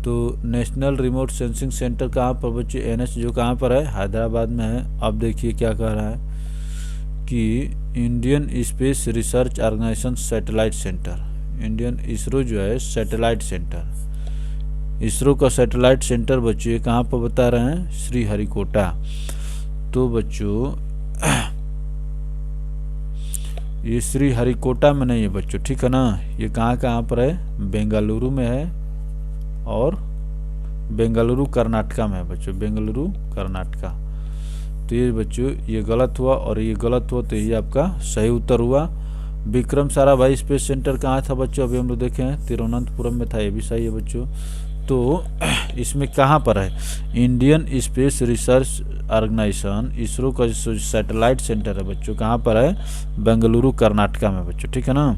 तो नेशनल रिमोट सेंसिंग सेंटर कहाँ पर बच्चों, NH जो कहाँ पर है, हैदराबाद में है। अब देखिए क्या कह रहा है कि Indian Space Research Organisation satellite centre, Indian ISRO जो है सैटेलाइट सेंटर, इसरो का सैटेलाइट सेंटर बच्चों ये कहाँ पर बता रहे हैं, श्रीहरिकोटा। तो बच्चों ये श्रीहरिकोटा में नहीं है बच्चों, ठीक है ना। ये कहाँ पर है, बेंगलुरु में है, और बेंगलुरु कर्नाटका में है बच्चों, बेंगलुरु कर्नाटका। तो ये बच्चों ये गलत हुआ और ये गलत हुआ, तो ये आपका सही उत्तर हुआ। विक्रम साराभाई स्पेस सेंटर कहाँ था बच्चों, अभी हम लोग देखे हैं तिरुवनंतपुरम में था, ये भी सही है बच्चों। तो इसमें कहाँ पर है, Indian Space Research Organisation ISRO का जो सैटेलाइट सेंटर है बच्चों कहाँ पर है, बेंगलुरु कर्नाटका में बच्चों, ठीक है ना।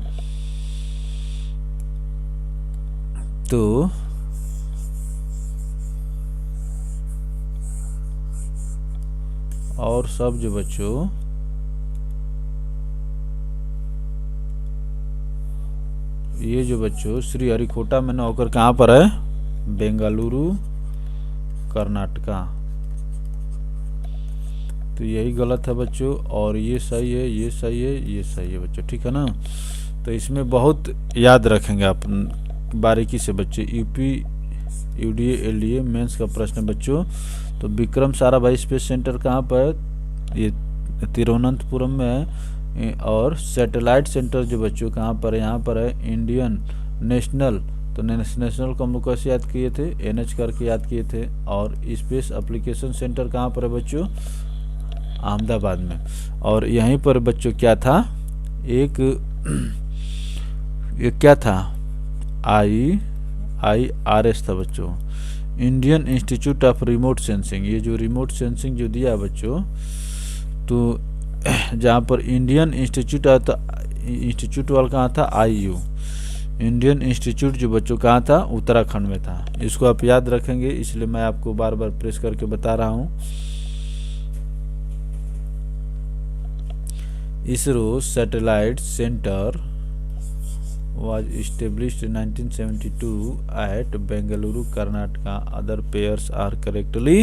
तो और सब जो बच्चों ये जो बच्चों श्रीहरिकोटा में ना होकर कहाँ पर है, बेंगलुरु कर्नाटका। तो यही गलत है बच्चों, और ये सही है, ये सही है, ये सही है बच्चों, ठीक है ना। तो इसमें बहुत याद रखेंगे आप बारीकी से बच्चे। यूपी यूडीए एलडीए मेंस का प्रश्न बच्चों। तो विक्रम साराभाई स्पेस सेंटर कहाँ पर है, ये तिरुवनंतपुरम में है। और सैटेलाइट सेंटर जो बच्चों कहाँ पर है, यहाँ पर है इंडियन नेशनल। तो नेशनल को हम लोग कैसे याद किए थे, एनएच करके याद किए थे। और स्पेस एप्लीकेशन सेंटर कहाँ पर है बच्चों, अहमदाबाद में। और यहीं पर बच्चों क्या था, एक ये क्या था, IIRS था बच्चों, Indian Institute of Remote sensing. ये जो रिमोट सेंसिंग जो दिया बच्चों, तो जहाँ पर इंडियन इंस्टीट्यूट आता, इंस्टीट्यूट वाला कहाँ था, IU इंडियन इंस्टीट्यूट जो बच्चों कहाँ था, उत्तराखंड में था। इसको आप याद रखेंगे, इसलिए मैं आपको बार बार प्रेस करके बता रहा हूँ। ISRO satellite center was established in 1972 at Bengaluru, Karnataka. Other pairs are correctly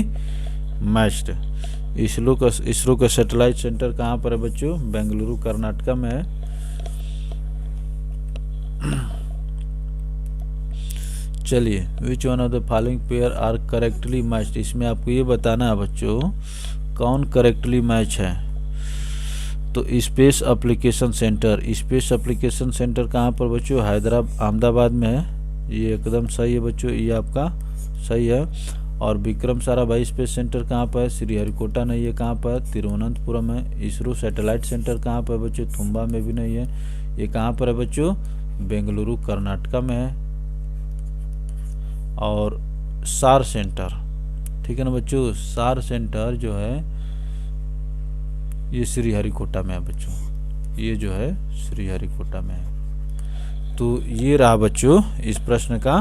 matched. ISRO का सैटेलाइट सेंटर कहाँ पर है बच्चों, बेंगलुरु कर्नाटका में है। चलिए, which one of the following pair are correctly matched, इसमें आपको ये बताना है बच्चों कौन करेक्टली मैच है। तो स्पेस एप्लीकेशन सेंटर कहाँ पर बच्चों, अहमदाबाद में है। ये एकदम सही है बच्चों, ये आपका सही है। और विक्रम साराभाई स्पेस सेंटर कहाँ पर है, श्रीहरिकोटा नहीं है, कहाँ पर, तिरुवनंतपुरम है। इसरो सैटेलाइट सेंटर कहाँ पर बच्चों, तुम्बा में भी नहीं है, ये कहाँ पर है बच्चों, बेंगलुरु कर्नाटका में है। और सार सेंटर, ठीक है ना बच्चों, सार सेंटर जो है ये श्रीहरिकोटा में है बच्चों, ये जो है श्रीहरिकोटा में है। तो ये रहा बच्चों इस प्रश्न का।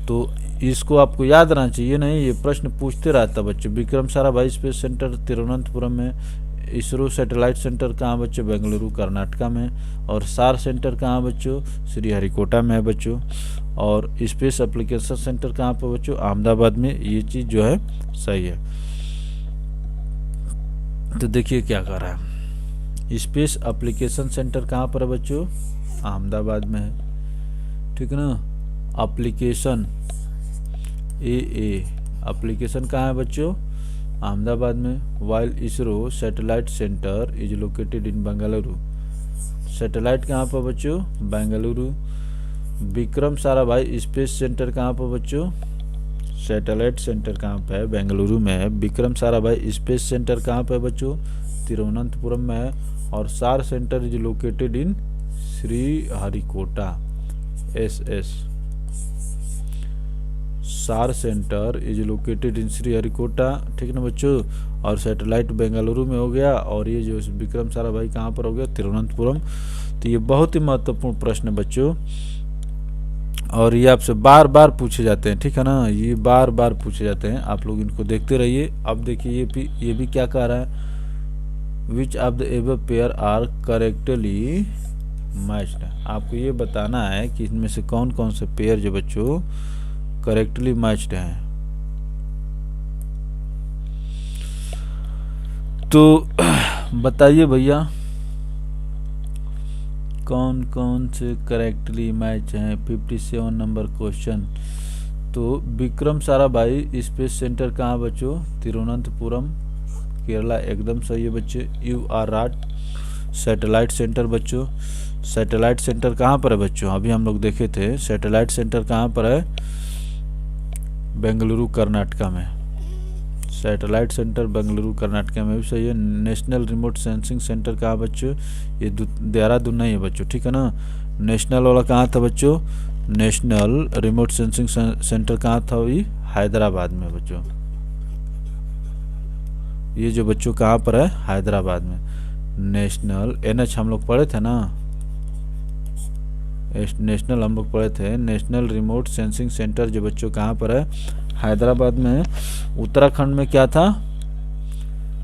तो इसको आपको याद रहना चाहिए, नहीं ये प्रश्न पूछते रहता बच्चों। विक्रम साराभाई स्पेस सेंटर तिरुवनंतपुरम में, इसरो सैटेलाइट सेंटर कहाँ बच्चों, बेंगलुरु कर्नाटका में। और सार सेंटर कहाँ बच्चों, श्रीहरिकोटा में है बच्चों। और स्पेस एप्लीकेशन सेंटर कहाँ पर बच्चों, अहमदाबाद में। ये चीज़ जो है सही है। तो देखिए क्या कर रहा है, स्पेस एप्लीकेशन सेंटर कहाँ पर है बच्चों, अहमदाबाद में है, ठीक है ना। एप्लीकेशन एप्लीकेशन कहाँ है बच्चों, अहमदाबाद में। While ISRO satellite centre is located in Bengaluru, satellite कहाँ पर बच्चों, बेंगलुरु। विक्रम साराभाई स्पेस सेंटर कहाँ पर बच्चों, सैटेलाइट सेंटर कहाँ पे है, बेंगलुरु में है। विक्रम साराभाई स्पेस सेंटर कहाँ पे है बच्चों, तिरुवनंतपुरम में है। और सार centre is located in Sriharikota, SS सार सेंटर इज लोकेटेड इन श्रीहरिकोटा, ठीक है ना बच्चों। और सैटेलाइट बेंगलुरु में हो गया, और ये जो विक्रम साराभाई कहाँ पर हो गया, तिरुवनंतपुरम। तो ये बहुत ही महत्वपूर्ण प्रश्न है बच्चों, और ये आपसे बार बार पूछे जाते हैं, ठीक है ना, ये बार बार पूछे जाते हैं। आप लोग इनको देखते रहिए। अब देखिए ये भी क्या कह रहा है, which of the above pair are correctly matched. आपको ये बताना है कि इनमें से कौन कौन से पेयर जो बच्चों करेक्टली मैच्ड हैं। तो बताइए भैया कौन कौन से करेक्टली मैच हैं। 57 नंबर क्वेश्चन। तो विक्रम साराभाई स्पेस सेंटर कहाँ बच्चों, तिरुवनंतपुरम केरला, एकदम सही है बच्चे। You are right. Satellite centre बच्चों, सैटेलाइट सेंटर कहाँ पर है बच्चों, अभी हम लोग देखे थे, सैटेलाइट सेंटर कहाँ पर है, बेंगलुरु कर्नाटका में। सैटेलाइट सेंटर बेंगलुरु कर्नाटका में भी सही है। नेशनल रिमोट सेंसिंग सेंटर कहाँ बच्चों, ये देहरादून नहीं है बच्चों, ठीक है ना। नेशनल वाला कहाँ था बच्चों, नेशनल रिमोट सेंसिंग सेंटर कहाँ था, वही हैदराबाद में बच्चों। ये जो बच्चों कहाँ पर है, हैदराबाद में। नेशनल NH हम लोग पढ़े थे ना, नेशनल हम लोग पढ़े थे। नेशनल रिमोट सेंसिंग सेंटर जो बच्चों कहाँ पर है, हैदराबाद में है। उत्तराखंड में क्या था,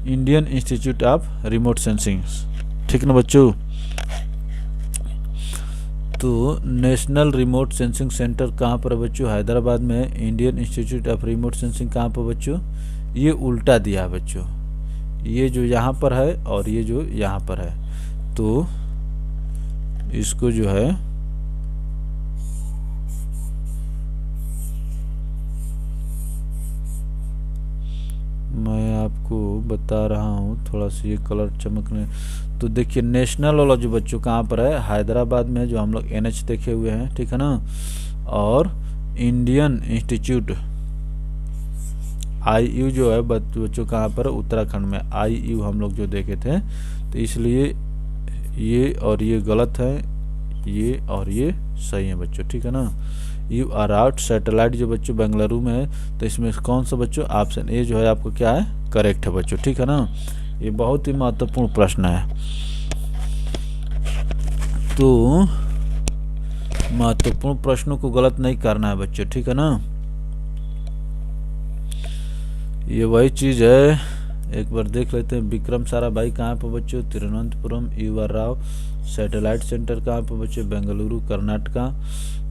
Indian Institute of Remote sensing, ठीक ना बच्चों। तो नेशनल रिमोट सेंसिंग सेंटर कहाँ पर है बच्चों, हैदराबाद में है। Indian Institute of Remote sensing कहाँ पर बच्चों, ये उल्टा दिया है बच्चों, ये जो यहाँ पर है और ये जो यहाँ पर है, तो इसको जो है मैं आपको बता रहा हूँ, थोड़ा सा ये कलर चमकने। तो देखिए नेशनल वाला जो बच्चों कहाँ पर है, हैदराबाद में, जो हम लोग NH देखे हुए हैं, ठीक है ना। और इंडियन इंस्टीट्यूट IU जो है बच्चों कहाँ पर, उत्तराखंड में IU हम लोग जो देखे थे। तो इसलिए ये और ये गलत है, ये और ये सही है बच्चों, ठीक है ना। यू आर आउट सैटेलाइट जो बच्चों बेंगलुरु में है, तो इसमें कौन सा बच्चों, ऑप्शन ए जो है आपको क्या है, करेक्ट है बच्चों, ठीक है ना। ये बहुत ही महत्वपूर्ण प्रश्न है, तो महत्वपूर्ण प्रश्नों को गलत नहीं करना है बच्चों, ठीक है ना। ये वही चीज है, एक बार देख लेते हैं। विक्रम साराभाई कहाँ पर बच्चों, Thiruvananthapuram. UR Rao satellite centre कहाँ पर बच्चों, बेंगलुरु कर्नाटका।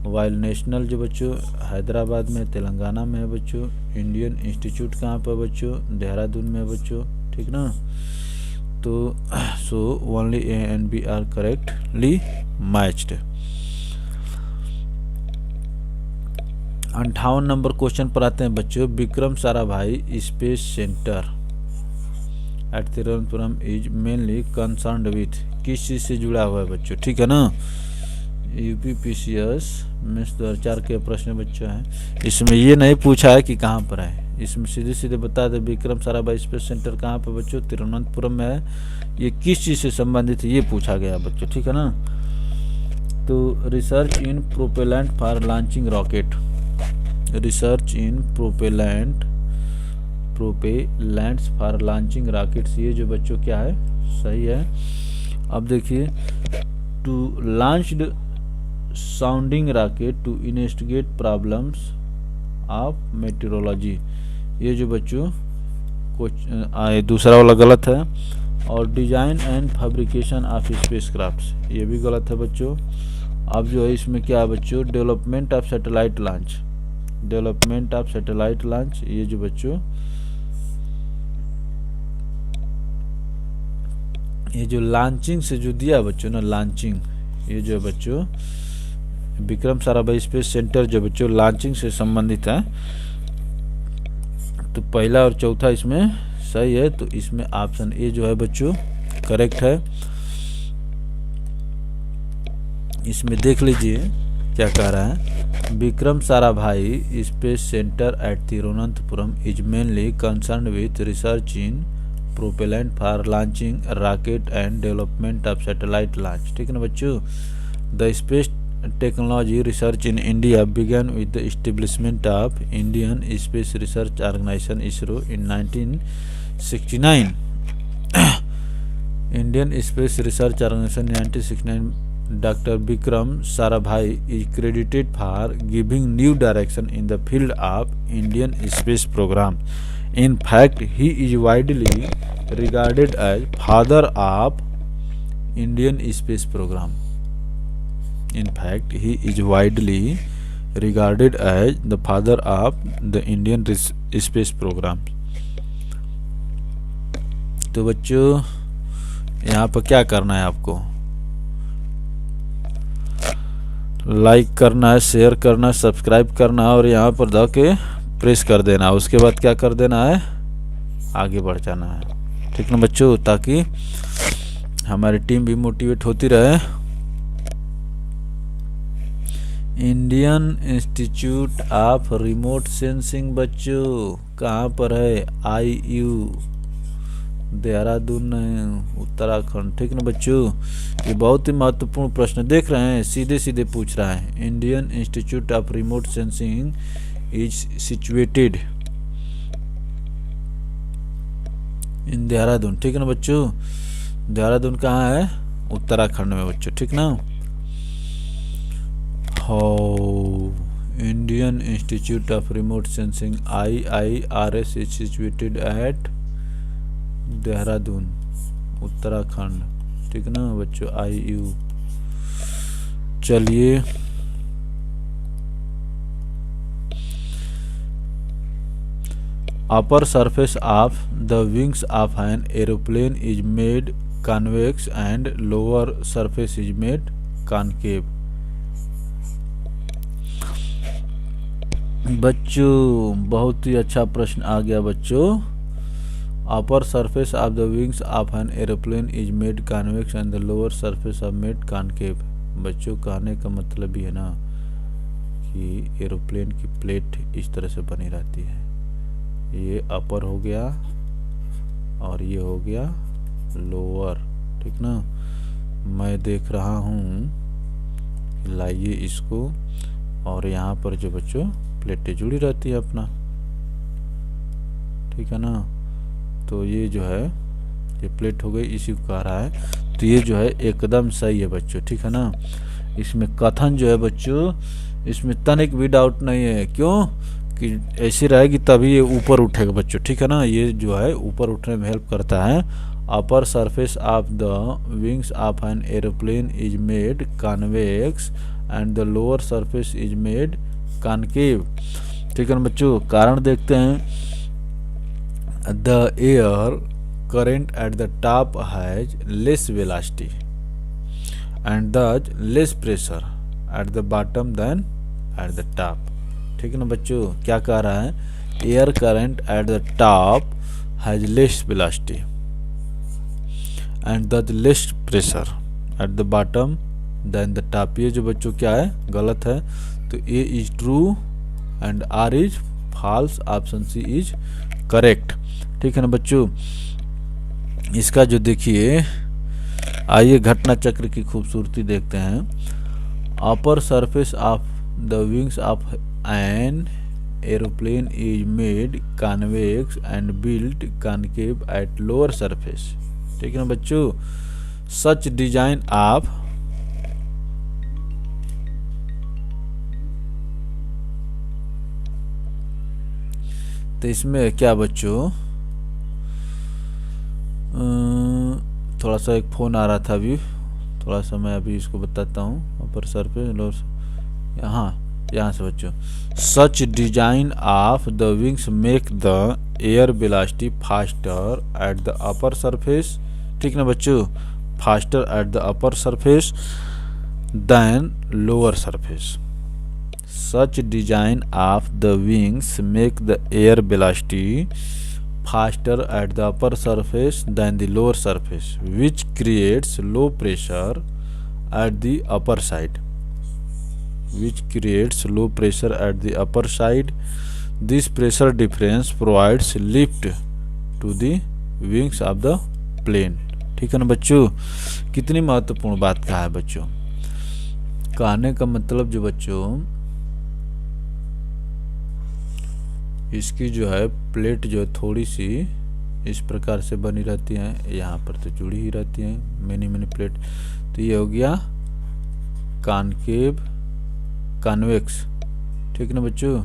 वाइल्ड नेशनल जो बच्चों हैदराबाद में, तेलंगाना में है बच्चों। इंडियन इंस्टीट्यूट कहाँ पर बच्चों, देहरादून में है बच्चों, ठीक ना। तो so only A and B are correctly matched. 58 number question पर आते हैं बच्चों। Vikram Sarabhai space centre at Thiruvananthapuram is mainly concerned with, किस चीज़ से जुड़ा हुआ है बच्चों, ठीक है ना। UPPCS में 2004 के प्रश्न बच्चों हैं, इसमें ये नहीं पूछा है कि कहाँ पर है, इसमें सीधे सीधे बता दे विक्रम साराभाई स्पेस सेंटर कहाँ पर बच्चों, तिरुवनंतपुरम में है। ये किस चीज़ से संबंधित है ये पूछा गया बच्चों, ठीक है ना। तो research in propellant for launching rocket, research in propellants for launching rockets, ये जो बच्चों क्या है, सही है। अब देखिए, to launched sounding rocket to investigate problems of metrology, ये जो बच्चों दूसरा वाला गलत है। और design and fabrication of spacecrafts, ये भी गलत है बच्चों। अब जो है इसमें क्या है बच्चों, development of satellite launch, development of satellite launch, ये जो बच्चों ये जो लॉन्चिंग से जो दिया बच्चों ना, लॉन्चिंग, ये जो बच्चों विक्रम साराभाई स्पेस सेंटर जो बच्चों लॉन्चिंग से संबंधित है, तो पहला और चौथा इसमें सही है। तो इसमें ऑप्शन ए जो है बच्चों करेक्ट है। इसमें देख लीजिए क्या कह रहा है, Vikram Sarabhai space centre at Thiruvananthapuram is mainly concerned with research in propellant for launching rocket and development of satellite launch, ठीक है ना बच्चों। The space technology research in India began with the establishment of Indian Space Research Organization ISRO in 1969. Indian Space Research Organization 1969. Dr. Vikram Sarabhai is credited for giving new direction in the field of Indian space program. In fact, he is widely regarded as father of Indian space program. In fact, he is widely regarded as the father of the Indian space program. तो बच्चों यहाँ पर क्या करना है, आपको like करना है, शेयर करना है, सब्सक्राइब करना है और यहाँ पर जाके प्रेस कर देना है। उसके बाद क्या कर देना है, आगे बढ़ जाना है, ठीक ना बच्चों, ताकि हमारी टीम भी मोटिवेट होती रहे। Indian Institute of Remote sensing बच्चों कहाँ पर है, IU देहरादून उत्तराखंड, ठीक ना बच्चों। ये बहुत ही महत्वपूर्ण प्रश्न देख रहे हैं, सीधे सीधे पूछ रहा है। Indian Institute of Remote sensing is situated in Dehradun, ठीक है ना बच्चों। देहरादून कहाँ है, उत्तराखंड में बच्चों, ठीक ना। Indian Institute of Remote Sensing IIRS is situated at Dehradun Uttarakhand, ठीक ना बच्चों, IU। चलिए upper surface of the wings of an aeroplane is made convex and lower surface is made concave। बच्चों बहुत ही अच्छा प्रश्न आ गया बच्चों। अपर surface of the wings of an aeroplane is made convex and the lower surface of made concave. बच्चों कहने का मतलब ये है ना कि एरोप्लेन की प्लेट इस तरह से बनी रहती है, ये अपर हो गया और ये हो गया लोअर, ठीक ना। मैं देख रहा हूँ, लाइए इसको, और यहाँ पर जो बच्चों प्लेटें जुड़ी रहती है अपना, ठीक है ना। तो ये जो है ये प्लेट हो गई, इसी को कह रहा है। तो ये जो है एकदम सही है बच्चों, ठीक है ना। इसमें कथन जो है बच्चों, इसमें तनिक भी डाउट नहीं है। क्यों कि ऐसी रहेगी तभी ये ऊपर उठेगा बच्चों, ठीक है ना। ये जो है ऊपर उठने में हेल्प करता है। Upper surface of the wings of an aeroplane is made convex and the lower surface is made concave, ठीक है ना बच्चों। कारण देखते हैं। The air current at the top has less velocity and thus less pressure at the bottom than at the top, ठीक है ना बच्चों। क्या कह रहा है, air current at the top has less velocity and thus less pressure at the bottom than the top. ये जो बच्चों क्या है, गलत है। तो A is true and R is false, option C is correct, ठीक है ना बच्चों। इसका जो देखिए, आइए घटना चक्र की खूबसूरती देखते हैं। अपर surface of the wings of an aeroplane is made convex and built concave at lower surface, ठीक है ना बच्चों। सच डिजाइन ऑफ तो इसमें क्या बच्चों, थोड़ा सा एक फ़ोन आ रहा था अभी, थोड़ा सा मैं अभी इसको बताता हूँ। अपर सरफेस लोअर, यहाँ से बच्चों, such design of the wings make the air velocity faster at the upper surface, ठीक ना बच्चों, faster at the upper surface than lower surface. Such design of the wings make the air velocity faster at the upper surface than the lower surface, which creates low pressure at the upper side. Which creates low pressure at the upper side. This pressure difference provides lift to the wings of the plane, ठीक है ना बच्चों। कितनी महत्वपूर्ण बात कहा है बच्चों। कहने का मतलब जो बच्चों, इसकी जो है प्लेट जो है थोड़ी सी इस प्रकार से बनी रहती हैं, यहाँ पर तो जुड़ी ही रहती हैं मैनी प्लेट। तो ये हो गया कॉनकेव कॉन्वेक्स, ठीक ना बच्चों।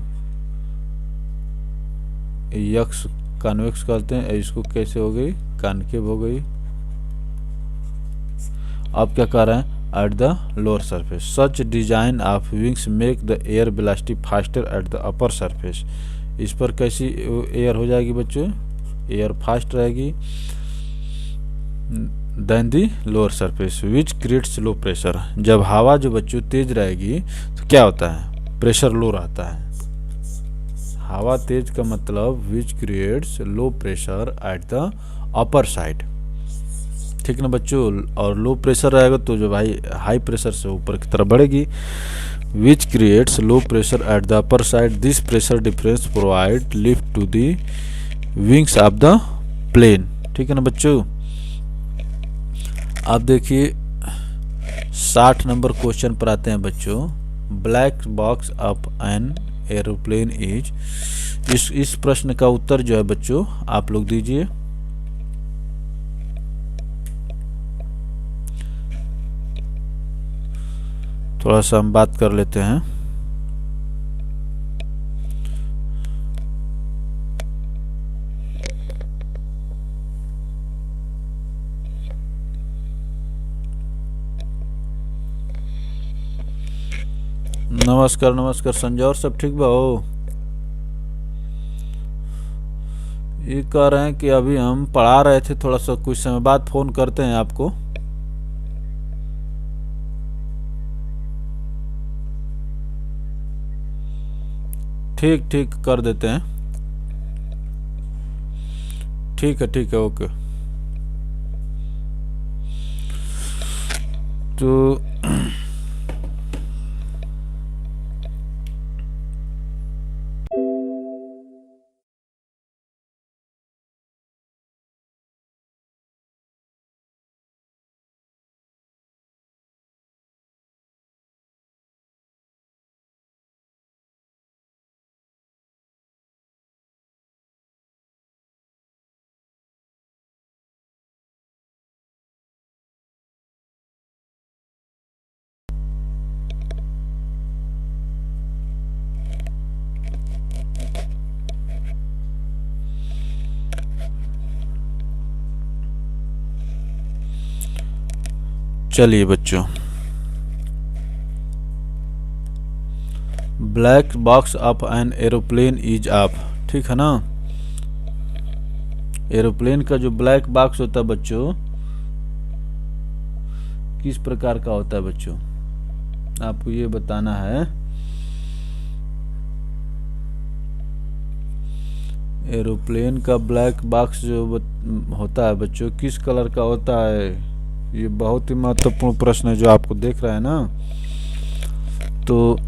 यक्स कॉन्वेक्स कहते हैं, इसको कैसे हो गई, कॉनकेव हो गई। अब क्या कर रहे हैं, at the lower surface. Such design of wings make the air velocity faster at the upper surface. इस पर कैसी एयर हो जाएगी बच्चों, एयर फास्ट रहेगी than the lower surface which creates low pressure. जब हवा जो बच्चों तेज रहेगी तो क्या होता है, प्रेशर लो रहता है। हवा तेज का मतलब विच creates low pressure at the upper side, ठीक ना बच्चों। और लो प्रेशर रहेगा तो जो भाई हाई प्रेशर से ऊपर की तरफ बढ़ेगी। which creates low pressure at the upper side. This pressure difference provide lift to the wings of the plane, ठीक है ना बच्चों। अब देखिए 60 नंबर क्वेश्चन पर आते हैं बच्चों। Black box of an aeroplane is, इस प्रश्न का उत्तर जो है बच्चों आप लोग दीजिए। थोड़ा सा हम बात कर लेते हैं। नमस्कार नमस्कार संजय, और सब ठीक बा हो। ये कह रहे हैं कि अभी हम पढ़ा रहे थे, थोड़ा सा कुछ समय बाद फ़ोन करते हैं आपको। ठीक ठीक कर देते हैं। ठीक है ओके। तो चलिए बच्चों, black box of an aeroplane is of, ठीक है ना। एरोप्लेन का जो ब्लैक बॉक्स होता है बच्चों, किस प्रकार का होता है बच्चों, आपको ये बताना है। एरोप्लेन का ब्लैक बॉक्स जो होता है बच्चों, किस कलर का होता है? ये बहुत ही महत्वपूर्ण प्रश्न है जो आपको देख रहा है ना। तो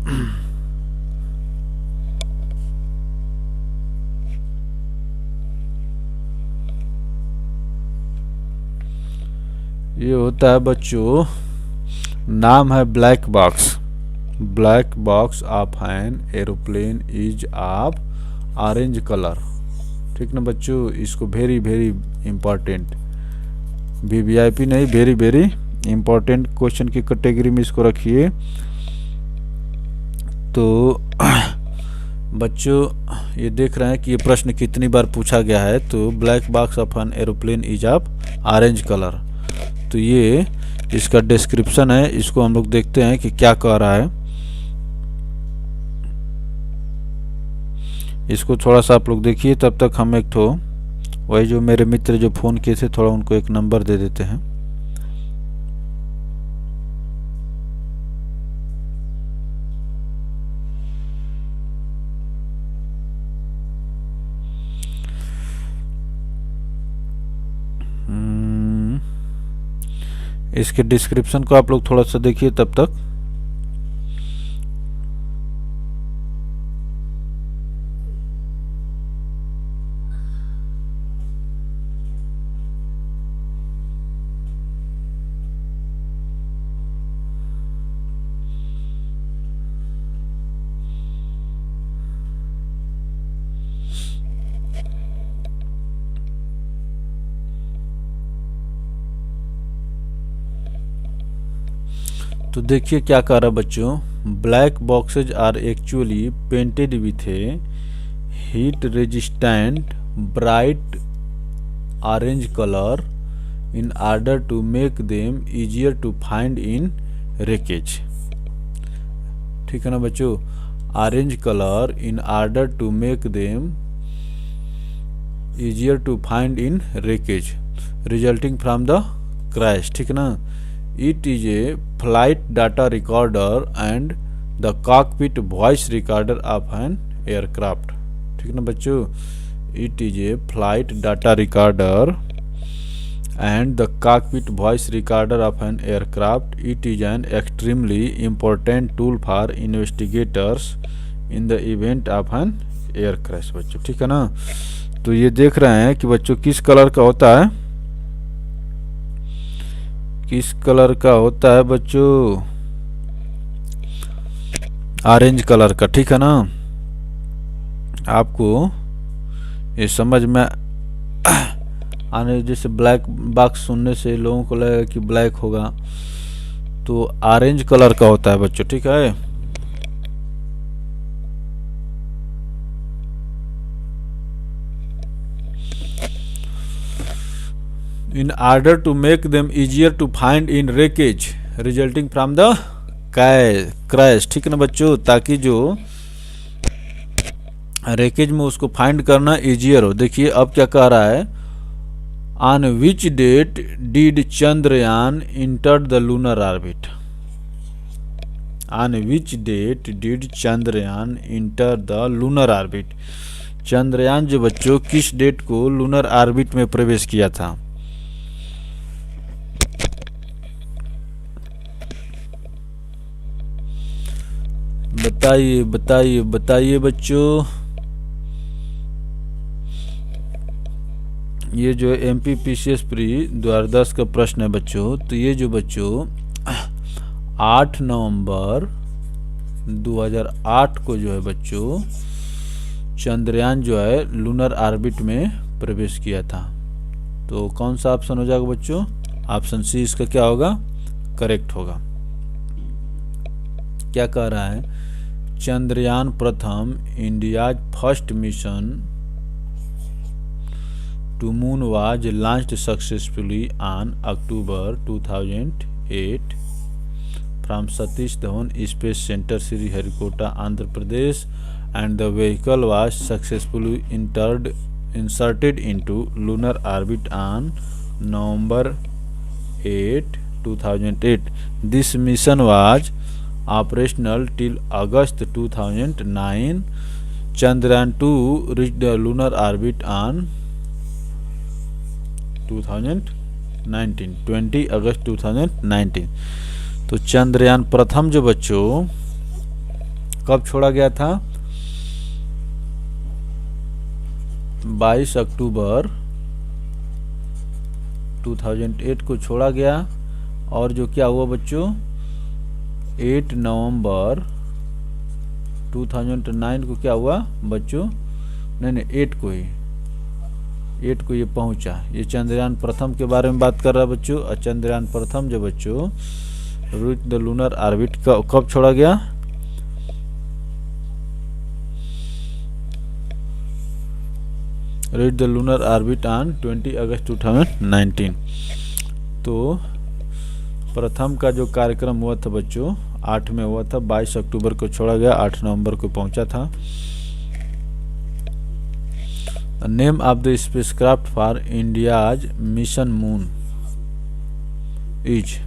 ये होता है बच्चों, नाम है black box. Black box of an aeroplane is of orange colour, ठीक ना बच्चों। इसको वेरी वेरी इम्पोर्टेंट, वीवीआईपी नहीं, वेरी वेरी इम्पोर्टेंट क्वेश्चन की कैटेगरी में इसको रखिए। तो बच्चों ये देख रहे हैं कि ये प्रश्न कितनी बार पूछा गया है। तो black box of an aeroplane is of orange colour, तो ये इसका डिस्क्रिप्शन है। इसको हम लोग देखते हैं कि क्या कह रहा है। इसको थोड़ा सा आप लोग देखिए, तब तक हम एक तो वही जो मेरे मित्र जो फ़ोन किए थे, थोड़ा उनको एक नंबर दे देते हैं। इसके डिस्क्रिप्शन को आप लोग थोड़ा सा देखिए तब तक। तो देखिए क्या कह रहा है बच्चों, black boxes are actually painted with a heat resistant bright orange colour in order to make them easier to find in wreckage, ठीक है ना बच्चों। Orange colour in order to make them easier to find in wreckage resulting from the crash, ठीक है ना। It is a flight data recorder and the cockpit voice recorder of an aircraft, ठीक है ना बच्चों। It is a flight data recorder and the cockpit voice recorder of an aircraft. It is an extremely important tool for investigators in the event of an air crash, बच्चों, ठीक है ना। तो ये देख रहे हैं कि बच्चों किस कलर का होता है, किस कलर का होता है बच्चों, ऑरेंज कलर का, ठीक है ना। आपको ये समझ में आने, जैसे ब्लैक बॉक्स सुनने से लोगों को लगेगा कि ब्लैक होगा, तो ऑरेंज कलर का होता है बच्चों, ठीक है। In order to make them easier to find in wreckage resulting from the crash, ठीक है ना बच्चों, ताकि जो रैकेज में उसको फाइंड करना इजियर हो। देखिए अब क्या कह रहा है, on which date did Chandrayaan enter the lunar orbit. On which date did Chandrayaan enter the lunar orbit. Chandrayaan जो बच्चों किस डेट को लूनर ऑर्बिट में प्रवेश किया था। बताइए बताइए बताइए बच्चों। ये जो MPPCS प्री 2010 का प्रश्न है बच्चों। तो ये जो बच्चों 8 नवंबर 2008 को जो है बच्चों चंद्रयान जो है लूनर ऑर्बिट में प्रवेश किया था। तो कौन सा ऑप्शन हो जाएगा बच्चों? ऑप्शन सी इसका क्या होगा? करेक्ट होगा। क्या कह रहा है, चंद्रयान प्रथम India's first mission to moon was launched successfully on October 2008 from Satish Dhawan space centre Sriharikota Andhra Pradesh and the vehicle was successfully inserted into lunar orbit on November 8, 2008. This mission was operational till August 2009. Chandrayaan 2 reached the lunar orbit on 2019, 20 अगस्त 2019। तो चंद्रयान प्रथम जो बच्चों कब छोड़ा गया था? 22 अक्टूबर 2008 को छोड़ा गया। और जो क्या हुआ बच्चों 8 नवंबर 2009 को क्या हुआ बच्चों? नहीं 8 को ये पहुंचा। ये चंद्रयान प्रथम के बारे में बात कर रहा है बच्चों। और चंद्रयान प्रथम जो बच्चों रीच द लूनर ऑर्बिट कब छोड़ा गया? Reach the lunar orbit on 20 अगस्त 2019। तो प्रथम का जो कार्यक्रम हुआ था बच्चों 8 में हुआ था, 22 अक्टूबर को छोड़ा गया, 8 नवंबर को पहुंचा था। Name of the spacecraft for India's mission moon is.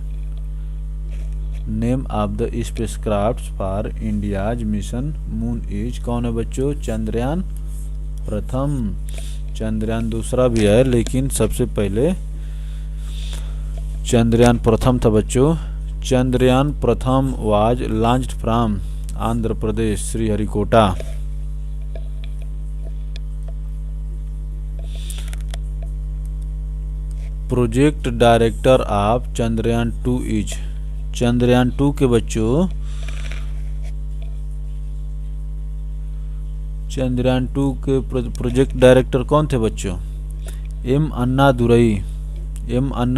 Name of the spacecraft for India's mission moon is कौन है बच्चों? चंद्रयान प्रथम। चंद्रयान दूसरा भी है लेकिन सबसे पहले चंद्रयान प्रथम था बच्चों। चंद्रयान प्रथम was launched from Andhra Pradesh Sriharikota. Project director of Chandrayaan 2 is. Chandrayaan 2 के बच्चों चंद्रयान 2 के प्रोजेक्ट डायरेक्टर कौन थे बच्चों? एम अन्ना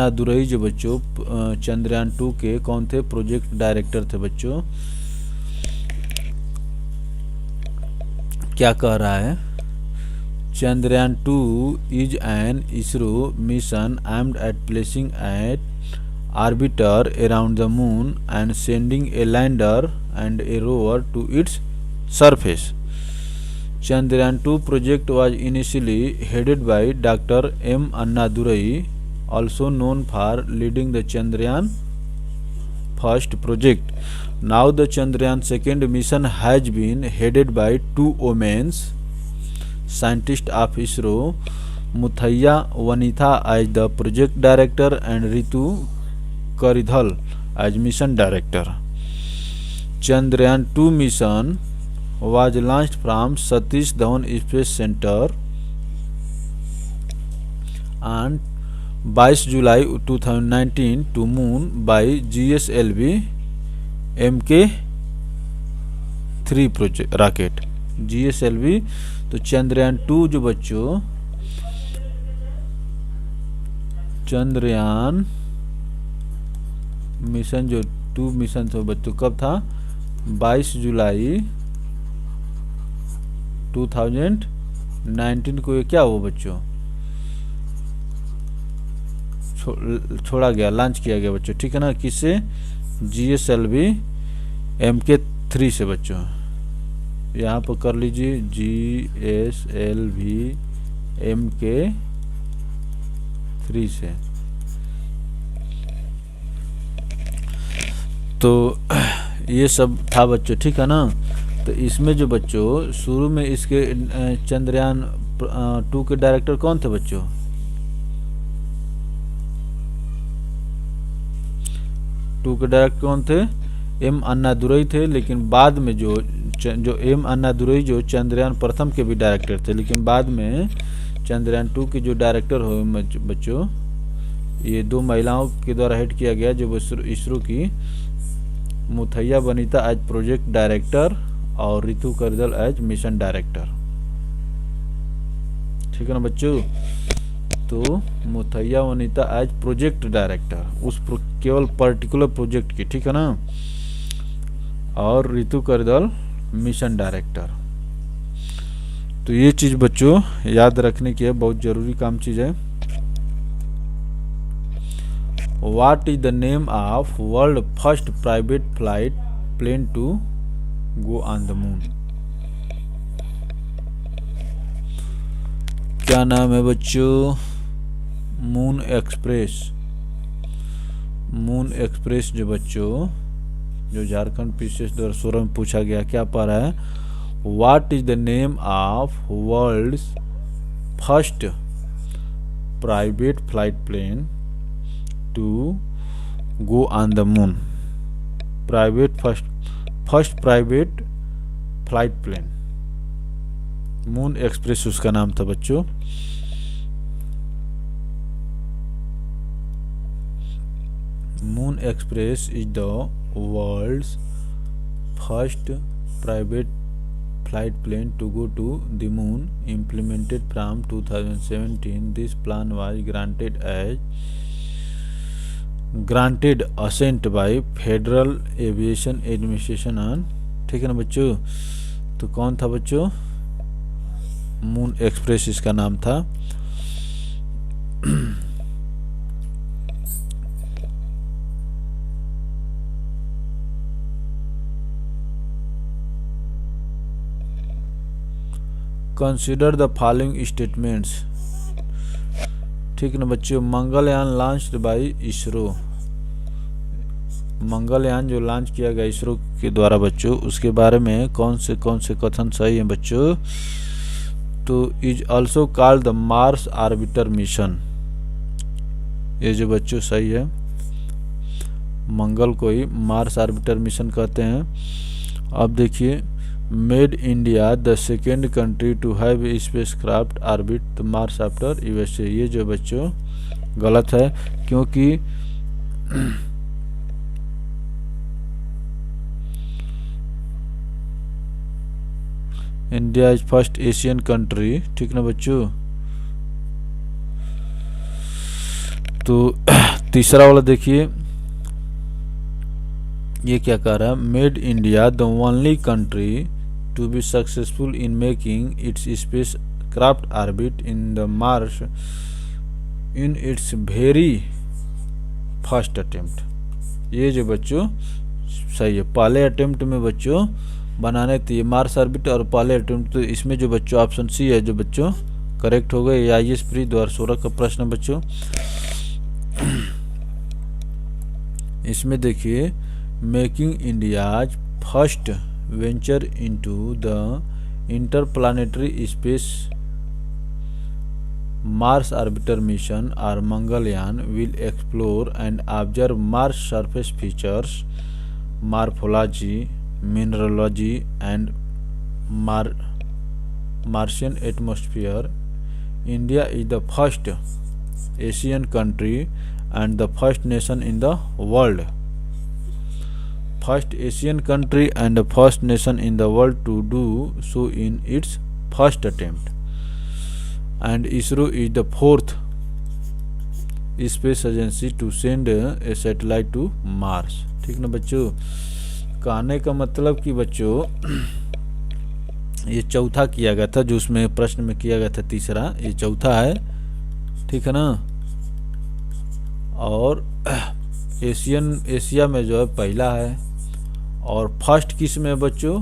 दुरई जो बच्चों चंद्रयान 2 के कौन थे? प्रोजेक्ट डायरेक्टर थे बच्चों। क्या कह रहा है, Chandrayaan 2 is an ISRO mission aimed at placing an orbiter around the moon and sending a lander and a rover to its surface. Chandrayaan 2 project was initially headed by Dr. M. Annadurai, also known for leading the Chandrayaan first project. Now the Chandrayaan second mission has been headed by two women scientists of ISRO, Muthaiya Vanitha as the project director and Ritu Karidhal as mission director. Chandrayaan 2 mission was launched from Satish Dhawan Space Center on 22 July 2019 to Moon by GSLV Mk3 project rocket. GSLV तो चंद्रयान 2 जो बच्चों Chandrayaan mission जो 2 mission था बच्चों कब था? 22 जुलाई 2019 को ये क्या हुआ बच्चों? छोड़ा गया, लॉन्च किया गया बच्चों। ठीक है ना, किससे? GSLV Mk3 से बच्चों। यहाँ पर कर लीजिए GSLV MK3 से। तो ये सब था बच्चों, ठीक है ना। तो इसमें जो बच्चों शुरू में इसके चंद्रयान 2 के डायरेक्टर कौन थे बच्चों? टू के डायरेक्टर कौन थे? एम अन्नादुरई थे। लेकिन बाद में जो एम अन्नादुरई जो चंद्रयान प्रथम के भी डायरेक्टर थे, लेकिन बाद में चंद्रयान 2 के जो डायरेक्टर हुए बच्चों, ये 2 महिलाओं के द्वारा हेड किया गया, जो इसरो की Muthayya Vanitha as project director और Ritu Karidhal as mission director, ठीक है ना बच्चों। तो Muthayya Vanitha as project director उस केवल पर्टिकुलर प्रोजेक्ट की, ठीक है ना, और रितु करदल मिशन डायरेक्टर। तो ये चीज बच्चों याद रखने की है, बहुत जरूरी काम चीज है। What is the name of world first private flight plane to go on the moon? क्या नाम है बच्चों? Moon express. मून एक्सप्रेस जो बच्चों, जो झारखंड PCS 2016 में पूछा गया, क्या पा रहा है? What is the name of world's first private flight plane to go on the moon? First private flight plane Moon Express उसका नाम था बच्चों। Moon Express is the world's first private flight plane to go to the moon, implemented from 2017. This plan was granted assent by Federal Aviation Administration on, ठीक है ना बच्चों। तो कौन था बच्चों? मून एक्सप्रेस इसका नाम था। कंसिडर द फॉलोइंग स्टेटमेंट्स, ठीक है ना बच्चों। मंगलयान लॉन्च्ड बाय इसरो, मंगलयान जो लॉन्च किया गया इसरो के द्वारा बच्चों, उसके बारे में कौन से कथन सही है बच्चों? तो is also called the Mars orbiter mission, ये जो बच्चों सही है। मंगल को ही मार्स आर्बिटर मिशन कहते हैं। अब देखिए, made India the second country to have spacecraft orbit the Mars after USA, ये जो बच्चों गलत है, क्योंकि India is first Asian country, ठीक ना बच्चों। तो तीसरा वाला देखिए, ये क्या कह रहा है? Made India the only country to be successful in making its spacecraft orbit in the Mars in its very first attempt, ये जो बच्चों सही है। पहले अटेम्प्ट में बच्चों बनाने थे मार्स ऑर्बिट, और पहले अटेम्प्ट, तो इसमें जो बच्चों ऑप्शन सी है जो बच्चों करेक्ट हो गए। IAS प्री 2016 का प्रश्न बच्चों। इसमें देखिए, making India's first venture into the interplanetary space Mars orbiter mission or Mangalyaan will explore and observe Mars surface features, morphology, mineralogy and Martian atmosphere. India is the first Asian country and the first nation in the world, first Asian country and the first nation in the world to do so in its first attempt. And ISRO is the fourth space agency to send a satellite to Mars, ठीक ना बच्चों। कहने का मतलब कि बच्चों ये चौथा किया गया था, जो उसमें प्रश्न में किया गया था तीसरा, ये चौथा है, ठीक है ना। और एशिया में जो है पहला है, और फर्स्ट किस में बच्चों?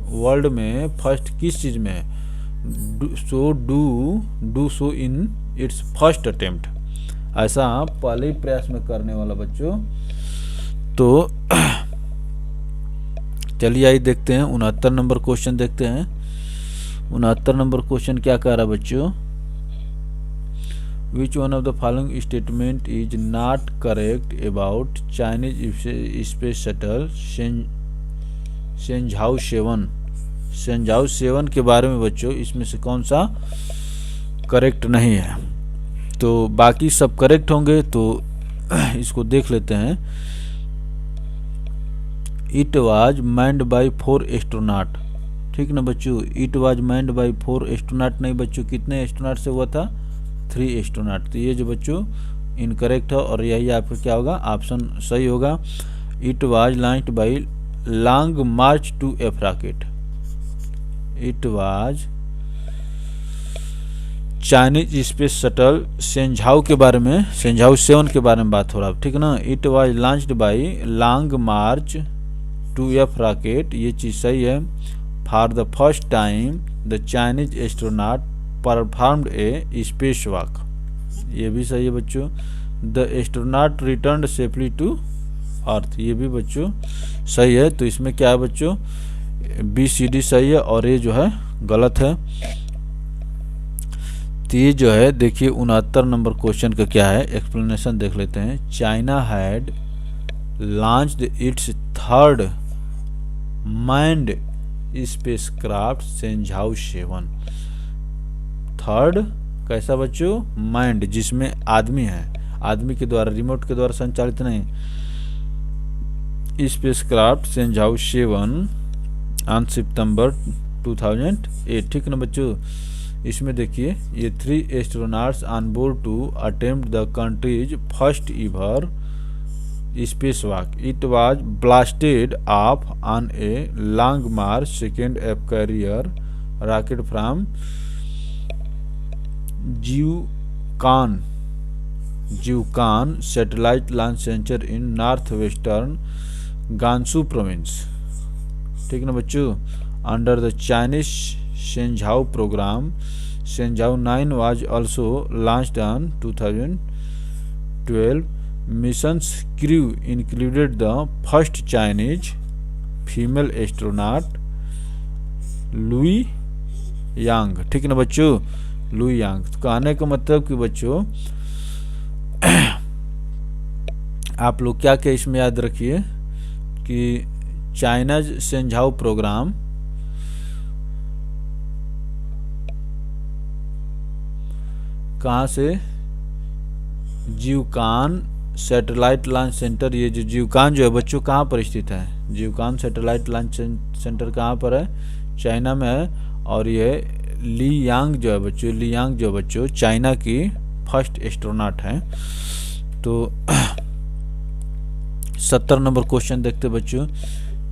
वर्ल्ड में फर्स्ट किस चीज़ में है, do so in its first attempt, ऐसा पहले ही प्रयास में करने वाला बच्चों। तो चलिए आइए देखते हैं 69 नंबर क्वेश्चन देखते हैं। 69 नंबर क्वेश्चन क्या कह रहा है बच्चों, which one of the following statement is not correct about Chinese space shuttle Shenzhou 7 के बारे में बच्चों इसमें से कौन सा करेक्ट नहीं है। तो बाकी सब करेक्ट होंगे, तो इसको देख लेते हैं। It was manned by 4 astronaut, ठीक ना बच्चों, it was manned by 4 astronaut नहीं बच्चों, कितने एस्ट्रोनॉट से हुआ था, 3 एस्ट्रोनॉट। तो ये जो बच्चों इनकरेक्ट है और यही आपका क्या होगा, ऑप्शन सही होगा। It was launched by Long March two F rocket, it was Chinese space shuttle Shenzhou के बारे में, शेंझाओ 7 के बारे में बात हो रहा है, ठीक ना। It was launched by Long March two F rocket, ये चीज़ सही है। For the first time the Chinese astronaut performed a spacewalk, ये भी सही है बच्चों। The astronaut returned safely to earth, ये भी बच्चों सही है। तो इसमें क्या है बच्चों, BCD सही है और ये जो है गलत है। तो ये जो है देखिए 69 नंबर क्वेश्चन का क्या है, एक्सप्लेनेशन देख लेते हैं। China had launched its third manned spacecraft Shenzhou 7, third कैसा बच्चों, मैन्ड, जिसमें आदमी है, आदमी के द्वारा, रिमोट के द्वारा संचालित नहीं, स्पेसक्राफ्ट शेंझाओ 7 ऑन सितंबर 2008, ठीक ना बच्चों। इसमें देखिए ये 3 astronauts on board to attempt the country's first ever spacewalk, it was blasted off on a Long March second F carrier rocket from Jiuquan satellite launch centre in north western Gansu province, ठीक ना बच्चों। Under the Chinese Shenzhou programme, Shenzhou 9 was also launched on 2012. Mission's crew included the first Chinese female astronaut Liu Yang, ठीक ना बच्चों, Louis यांग। तो कहने का मतलब कि बच्चों आप लोग क्या क्या इसमें याद रखिए कि चाइना शेंझाओ प्रोग्राम कहाँ से, जिउकान सैटेलाइट लॉन्च सेंटर, ये जो जिउकान जो है बच्चों कहाँ पर स्थित है, जिउकान सैटेलाइट लॉन्च सेंटर कहाँ पर है, चाइना में है। और ये ली यांग जो है बच्चों, ली यांग जो बच्चों चाइना की फर्स्ट एस्ट्रोनॉट है। तो 70 नंबर क्वेश्चन देखते बच्चों।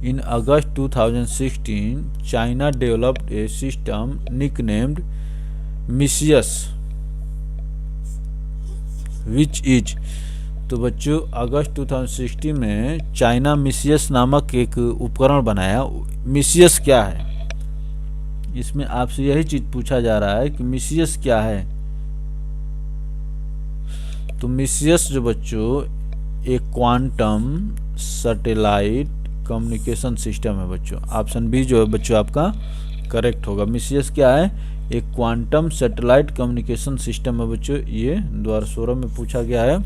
In August 2016 China developed a system nicknamed Micius which is, तो बच्चों अगस्त 2016 में चाइना मिसियस नामक एक उपकरण बनाया। मिसियस क्या है, इसमें आपसे यही चीज पूछा जा रहा है कि मिसियस क्या है। तो मिसियस जो बच्चों एक क्वांटम सैटेलाइट कम्युनिकेशन सिस्टम है बच्चों, ऑप्शन बी जो है बच्चों आपका करेक्ट होगा। मिसियस क्या है, एक क्वांटम सैटेलाइट कम्युनिकेशन सिस्टम है बच्चों, ये 2016 में पूछा गया है।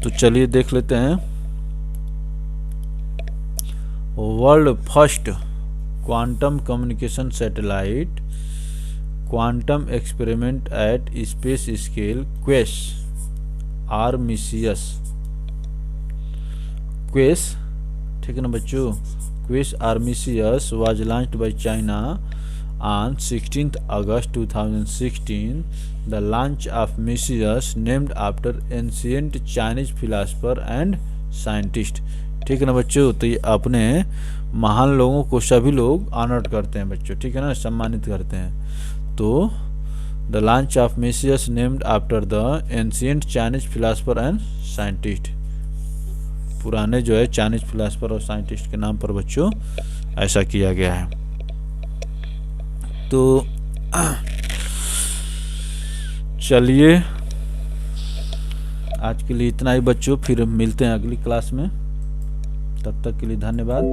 तो चलिए देख लेते हैं। World first quantum communication satellite quantum experiment at space scale QUESS or Micius, QUESS, ठीक है ना बच्चों, QUESS or Micius was launched by China on 16th August 2016. The launch of Misius named after ancient Chinese philosopher and scientist, ठीक है ना बच्चों। तो ये अपने महान लोगों को सभी लोग ऑनर करते हैं बच्चों, ठीक है ना, सम्मानित करते हैं। तो the launch of Micius named after the ancient Chinese philosopher and scientist, पुराने जो है चाइनीज फिलासफर और साइंटिस्ट के नाम पर बच्चों ऐसा किया गया है। तो चलिए आज के लिए इतना ही बच्चों, फिर मिलते हैं अगली क्लास में। तब तक के लिए धन्यवाद।